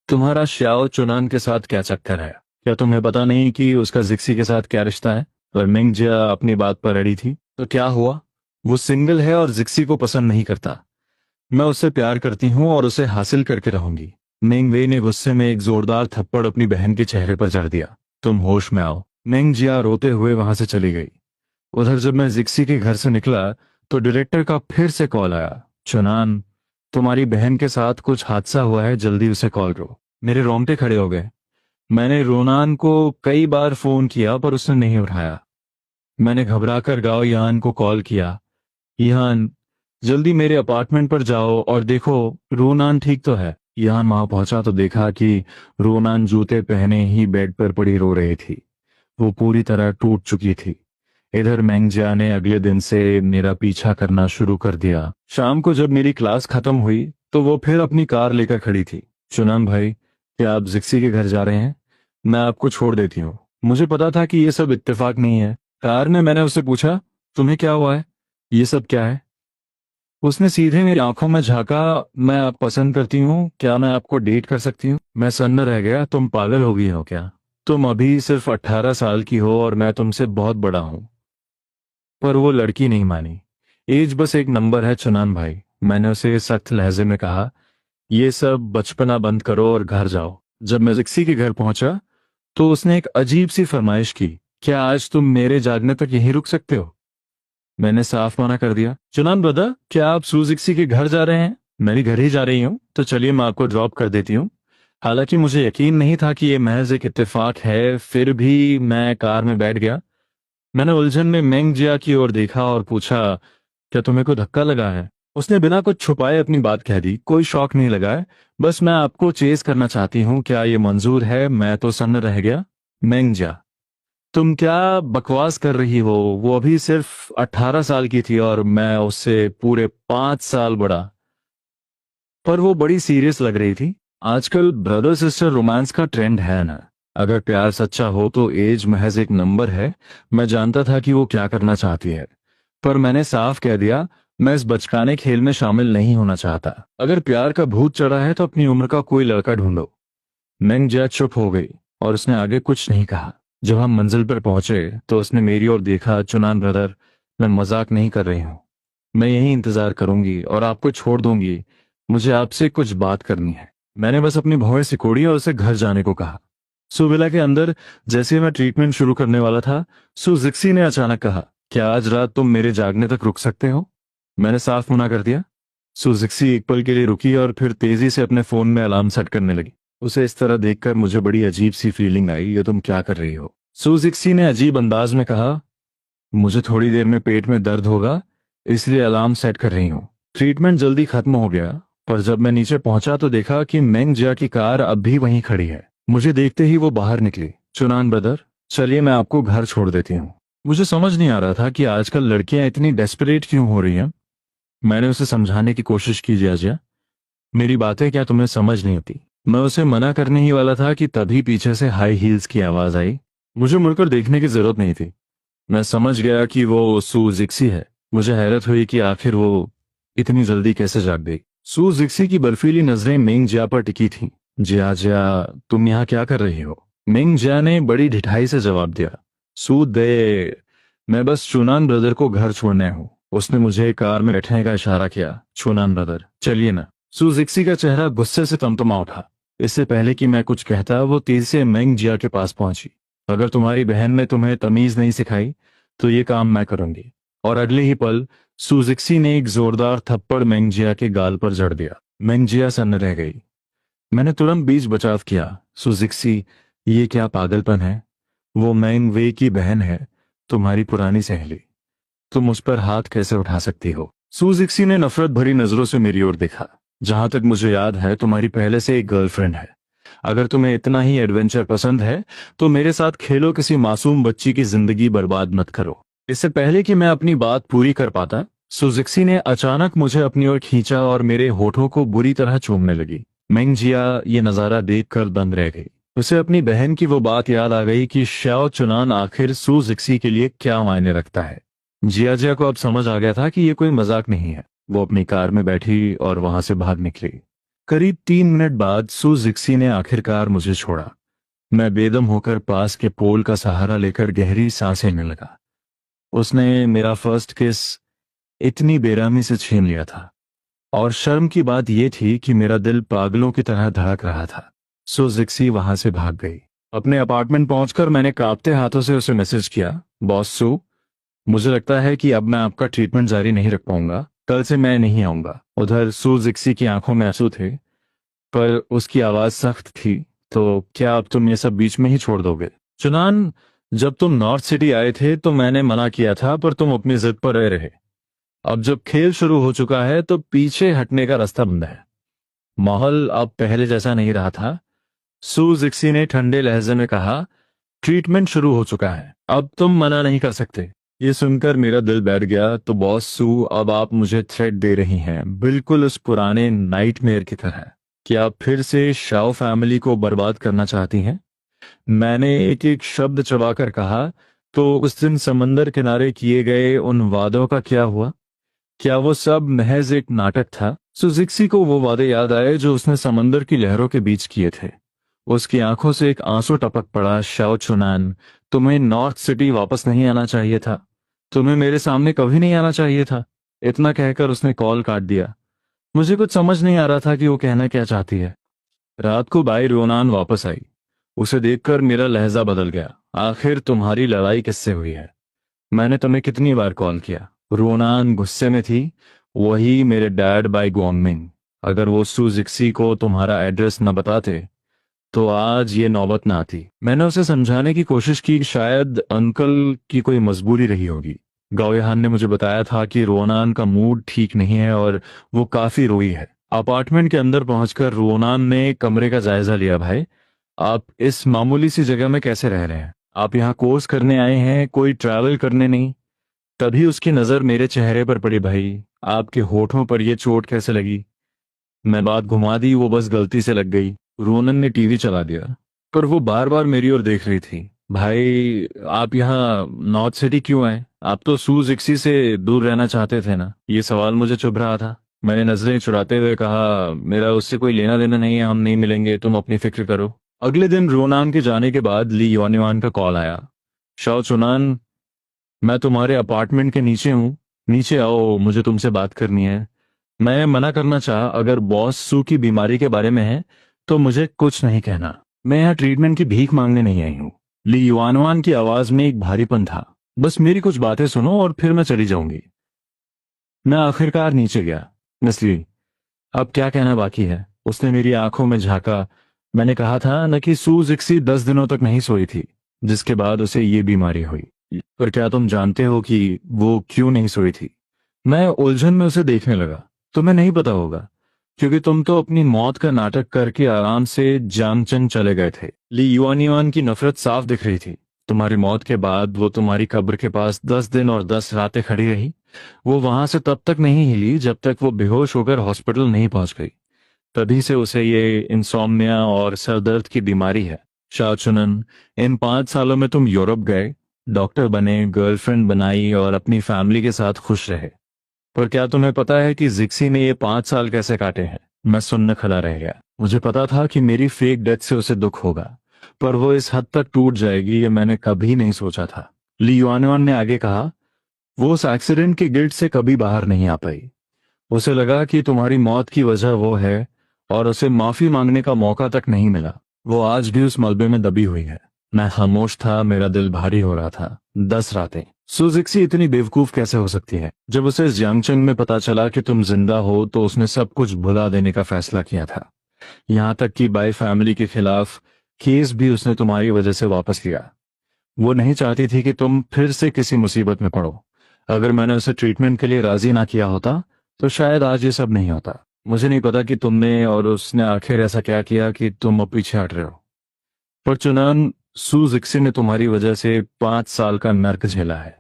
तुम्हारा श्याओ चुनान के साथ क्या चक्कर है? क्या तुम्हें पता नहीं कि उसका जिक्सी के साथ क्या रिश्ता है? पर मेंग जिया अपनी बात पर अड़ी थी। तो क्या हुआ? वो सिंगल है और जिक्सी को पसंद नहीं करता। मैं उससे प्यार करती हूँ और उसे हासिल करके रहूंगी। मेंग वे ने गुस्से में एक जोरदार थप्पड़ अपनी बहन के चेहरे पर जड़ दिया। तुम होश में आओ। मेंग जिया रोते हुए वहां से चली गई। उधर जब मैं जिक्सी के घर से निकला तो डायरेक्टर का फिर से कॉल आया, चुनान, तुम्हारी बहन के साथ कुछ हादसा हुआ है, जल्दी उसे कॉल करो। मेरे रोंगटे खड़े हो गए। मैंने रोनान को कई बार फोन किया पर उसने नहीं उठाया। मैंने घबराकर गाओ यान को कॉल किया, यान, जल्दी मेरे अपार्टमेंट पर जाओ और देखो रोनान ठीक तो है। यान वहां पहुंचा तो देखा कि रोनान जूते पहने ही बेड पर पड़ी रो रही थी। वो पूरी तरह टूट चुकी थी। इधर मैंगजिया ने अगले दिन से मेरा पीछा करना शुरू कर दिया। शाम को जब मेरी क्लास खत्म हुई तो वो फिर अपनी कार लेकर खड़ी थी। चुनान भाई, क्या आप जिक्सी के घर जा रहे हैं? मैं आपको छोड़ देती हूँ। मुझे पता था कि ये सब इत्तेफाक नहीं है। कार में मैंने उससे पूछा, तुम्हें क्या हुआ है? ये सब क्या है? उसने सीधे मेरी आंखों में झांका, मैं आप पसंद करती हूँ, क्या मैं आपको डेट कर सकती हूँ? मैं सन्न रह गया। तुम पागल हो गई हो क्या? तुम अभी सिर्फ 18 साल की हो और मैं तुमसे बहुत बड़ा हूँ। पर वो लड़की नहीं मानी। एज बस एक नंबर है चुनान भाई, मैंने उसे सख्त लहजे में कहा। ये सब बचपना बंद करो और घर जाओ। जब मैं जिक्सी के घर पहुंचा तो उसने एक अजीब सी फरमाइश की, क्या आज तुम मेरे जागने तक यहीं रुक सकते हो? मैंने साफ मना कर दिया। चुनान ब्रदर, क्या आप सुजिक्सी के घर जा रहे हैं? मैं भी घर ही जा रही हूँ, तो चलिए मैं आपको ड्रॉप कर देती हूँ। हालांकि मुझे यकीन नहीं था कि ये महज एक इत्तेफाक है, फिर भी मैं कार में बैठ गया। मैंने उलझन में मेंग जिया की ओर देखा और पूछा, क्या तुम्हें कोई धक्का लगा है? उसने बिना कुछ छुपाए अपनी बात कह दी, कोई शौक नहीं लगा है, बस मैं आपको चेज करना चाहती हूँ, क्या ये मंजूर है? मैं तो सन्न रह गया। मेंग जिया, तुम क्या बकवास कर रही हो? वो अभी सिर्फ 18 साल की थी और मैं उससे पूरे 5 साल बड़ा। पर वो बड़ी सीरियस लग रही थी। आजकल ब्रदर सिस्टर रोमांस का ट्रेंड है ना। अगर प्यार सच्चा हो तो एज महज एक नंबर है। मैं जानता था कि वो क्या करना चाहती है, पर मैंने साफ कह दिया, मैं इस बचकाने खेल में शामिल नहीं होना चाहता। अगर प्यार का भूत चढ़ा है तो अपनी उम्र का कोई लड़का ढूंढो। मेंग जिया चुप हो गई और उसने आगे कुछ नहीं कहा। जब हम मंजिल पर पहुंचे तो उसने मेरी ओर देखा। चुनान ब्रदर, मैं मजाक नहीं कर रही हूँ। मैं यहीं इंतजार करूंगी और आपको छोड़ दूंगी। मुझे आपसे कुछ बात करनी है। मैंने बस अपनी भौहें सिकोड़ी और उसे घर जाने को कहा। सुविला के अंदर जैसे ही मैं ट्रीटमेंट शुरू करने वाला था, सुजिक्सी ने अचानक कहा, क्या आज रात तुम मेरे जागने तक रुक सकते हो? मैंने साफ मना कर दिया। सुजिक्सी एक पल के लिए रुकी और फिर तेजी से अपने फोन में अलार्म सेट करने लगी। उसे इस तरह देखकर मुझे बड़ी अजीब सी फीलिंग आई। ये तुम क्या कर रही हो? सुजिक्सी ने अजीब अंदाज में कहा, मुझे थोड़ी देर में पेट में दर्द होगा, इसलिए अलार्म सेट कर रही हूँ। ट्रीटमेंट जल्दी खत्म हो गया, पर जब मैं नीचे पहुंचा तो देखा कि मेंग जिया की कार अब भी वहीं खड़ी है। मुझे देखते ही वो बाहर निकली। चुनान ब्रदर, चलिए मैं आपको घर छोड़ देती हूँ। मुझे समझ नहीं आ रहा था कि आजकल लड़कियां इतनी डेस्परेट क्यों हो रही हैं। मैंने उसे समझाने की कोशिश की, जिया मेरी बातें क्या तुम्हें समझ नहीं आती? मैं उसे मना करने ही वाला था कि तभी पीछे से हाई हील्स की आवाज आई। मुझे मुड़कर देखने की जरूरत नहीं थी। मैं समझ गया कि वो सू जिक्सी है। मुझे हैरत हुई कि आखिर वो इतनी जल्दी कैसे जाग गई। सू जिक्सी की बर्फीली नजरें मेंग जिया पर टिकी थीं। जिया जिया, तुम यहाँ क्या कर रही हो? मेंग जिया ने बड़ी ढिठाई से जवाब दिया, सू दे, मैं बस चुनान ब्रदर को घर छोड़ने हूँ। उसने मुझे कार में बैठने का इशारा किया। चुनान ब्रदर, चलिए ना। सू जिक्सी का चेहरा गुस्से से तमतमा उठा। इससे पहले कि मैं कुछ कहता, वो तेजी से मेंग जिया के पास पहुंची। अगर तुम्हारी बहन ने तुम्हें तमीज नहीं सिखाई तो ये काम मैं करूंगी। और अगले ही पल सुजिक्सी ने एक जोरदार थप्पड़ मेंगजिया के गाल पर जड़ दिया। मेंगजिया सन्न रह गई। मैंने तुरंत बीच बचाव किया। सुजिक्सी, ये क्या पागलपन है? वो मेंग वे की बहन है, तुम्हारी पुरानी सहेली। तुम उस पर हाथ कैसे उठा सकती हो? सुजिक्सी ने नफरत भरी नजरों से मेरी ओर देखा। जहां तक मुझे याद है तुम्हारी पहले से एक गर्लफ्रेंड है। अगर तुम्हें इतना ही एडवेंचर पसंद है तो मेरे साथ खेलो, किसी मासूम बच्ची की जिंदगी बर्बाद मत करो। इससे पहले कि मैं अपनी बात पूरी कर पाता, सुजिक्सी ने अचानक मुझे अपनी ओर खींचा और मेरे होठों को बुरी तरह चूमने लगी। मेंगजिया ये नजारा देखकर दंग रह गई। उसे अपनी बहन की वो बात याद आ गई कि श्याओ चुनान आखिर सुजिक्सी के लिए क्या मायने रखता है। जिया जिया को अब समझ आ गया था कि ये कोई मजाक नहीं है। वो अपनी कार में बैठी और वहां से भाग निकली। करीब 3 मिनट बाद सुजिक्सी ने आखिरकार मुझे छोड़ा। मैं बेदम होकर पास के पोल का सहारा लेकर गहरी सांसें लेने लगा। उसने मेरा फर्स्ट किस इतनी बेरहमी से छीन लिया था, और शर्म की बात यह थी कि मेरा दिल पागलों की तरह धड़क रहा था। सुजिक्सी वहां से भाग गई। अपने अपार्टमेंट पहुंचकर मैंने कांपते हाथों से उसे मैसेज किया, बॉस सू, मुझे लगता है कि अब मैं आपका ट्रीटमेंट जारी नहीं रख पाऊंगा। कल से मैं नहीं आऊंगा। उधर सुजिक्सी की आंखों में आंसू थे, पर उसकी आवाज सख्त थी। तो क्या अब तुम ये सब बीच में ही छोड़ दोगे? चुनान, जब तुम नॉर्थ सिटी आए थे तो मैंने मना किया था, पर तुम अपनी जिद पर रहे। अब जब खेल शुरू हो चुका है तो पीछे हटने का रास्ता बंद है। माहौल अब पहले जैसा नहीं रहा था। सू जिक्सी ने ठंडे लहजे में कहा, ट्रीटमेंट शुरू हो चुका है, अब तुम मना नहीं कर सकते। ये सुनकर मेरा दिल बैठ गया। तो बॉस सू, अब आप मुझे थ्रेट दे रही हैं, बिल्कुल उस पुराने नाइटमेयर की तरह। क्या आप फिर से शाओ फैमिली को बर्बाद करना चाहती हैं? मैंने एक एक शब्द चबाकर कहा, तो उस दिन समंदर किनारे किए गए उन वादों का क्या हुआ? क्या वो सब महज एक नाटक था? सुजिक्सी को वो वादे याद आए जो उसने समंदर की लहरों के बीच किए थे। उसकी आंखों से एक आंसू टपक पड़ा। शाओ चुनान, तुम्हें नॉर्थ सिटी वापस नहीं आना चाहिए था। तुम्हें मेरे सामने कभी नहीं आना चाहिए था। इतना कहकर उसने कॉल काट दिया। मुझे कुछ समझ नहीं आ रहा था कि वो कहना क्या चाहती है। रात को भाई रोनान वापस आई। उसे देखकर मेरा लहजा बदल गया। आखिर तुम्हारी लड़ाई किससे हुई है? मैंने तुम्हें कितनी बार कॉल किया? रोनान गुस्से में थी। वही मेरे डैड बाई गुआमिंग। अगर वो सुजिक्सी को तुम्हारा एड्रेस न बताते तो आज ये नौबत ना आती। मैंने उसे समझाने की कोशिश की, शायद अंकल की कोई मजबूरी रही होगी। गौयाहान ने मुझे बताया था कि रोनान का मूड ठीक नहीं है और वो काफी रोई है। अपार्टमेंट के अंदर पहुंचकर रोनान ने कमरे का जायजा लिया। भाई, आप इस मामूली सी जगह में कैसे रह रहे हैं? आप यहाँ कोर्स करने आए हैं, कोई ट्रैवल करने नहीं। तभी उसकी नजर मेरे चेहरे पर पड़ी। भाई, आपके होठों पर यह चोट कैसे लगी? मैं बात घुमा दी, वो बस गलती से लग गई। रोनन ने टीवी चला दिया, पर वो बार बार मेरी ओर देख रही थी। भाई, आप यहाँ नॉर्थ सिटी क्यों आए? आप तो सूज इक्सी से दूर रहना चाहते थे ना? ये सवाल मुझे चुभ रहा था। मैंने नजरें चुराते हुए कहा, मेरा उससे कोई लेना देना नहीं है, हम नहीं मिलेंगे, तुम अपनी फिक्र करो। अगले दिन रोनान के जाने के बाद ली योनवान का कॉल आया। शाओ चुनान, मैं तुम्हारे अपार्टमेंट के नीचे हूँ, नीचे आओ, मुझे तुमसे बात करनी है। मैं मना करना चाहा, अगर बॉस सू की बीमारी के बारे में है तो मुझे कुछ नहीं कहना। मैं यहाँ ट्रीटमेंट की भीख मांगने नहीं आई हूँ। ली युआनवान की आवाज में एक भारीपन था। बस मेरी कुछ बातें सुनो और फिर मैं चली जाऊंगी। मैं आखिरकार नीचे गया। नस्ली, अब क्या कहना बाकी है? उसने मेरी आंखों में झांका। मैंने कहा था न कि सू जिक्सी 10 दिनों तक नहीं सोई थी, जिसके बाद उसे ये बीमारी हुई। पर क्या तुम जानते हो कि वो क्यों नहीं सोई थी? मैं उलझन में उसे देखने लगा। तुम्हें नहीं पता होगा, क्योंकि तुम तो अपनी मौत का नाटक करके आराम से जांगचन चले गए थे। ली युआनिवान की नफरत साफ दिख रही थी। तुम्हारी मौत के बाद वो तुम्हारी कब्र के पास 10 दिन और 10 रातें खड़ी रही। वो वहां से तब तक नहीं हिली जब तक वो बेहोश होकर हॉस्पिटल नहीं पहुंच गई। तभी से उसे ये इंसोम्निया और सरदर्द की बीमारी है। शाहचुनन, इन 5 सालों में तुम यूरोप गए, डॉक्टर बने, गर्लफ्रेंड बनाई और अपनी फैमिली के साथ खुश रहे। पर क्या तुम्हें पता है कि जिक्सी ने ये 5 साल कैसे काटे हैं? मैं सुनने खड़ा रह गया। मुझे पता था कि मेरी फेक डेथ से उसे दुख होगा, पर वो इस हद तक टूट जाएगी ये मैंने कभी नहीं सोचा था। ली युआनवान ने आगे कहा, वो उस एक्सीडेंट के गिल्ट से कभी बाहर नहीं आ पाई। उसे लगा कि तुम्हारी मौत की वजह वो है, और उसे माफी मांगने का मौका तक नहीं मिला। वो आज भी उस मलबे में दबी हुई है। मैं खामोश था, मेरा दिल भारी हो रहा था। 10 रातें। सुजिक्सी इतनी बेवकूफ कैसे हो सकती है? जब उसे जियांगचंग में पता चला कि तुम जिंदा हो तो उसने सब कुछ भुला देने का फैसला किया था। यहाँ तक कि बाई फैमिली के खिलाफ केस भी उसने तुम्हारी वजह से वापस लिया। वो नहीं चाहती थी कि तुम फिर से किसी मुसीबत में पड़ो। अगर मैंने उसे ट्रीटमेंट के लिए राजी ना किया होता तो शायद आज ये सब नहीं होता। मुझे नहीं पता कि तुमने और उसने आखिर ऐसा क्या किया कि तुम अब पीछे हट रहे हो। पर चुनान, सू जिक्सी ने तुम्हारी वजह से 5 साल का नर्क झेला है।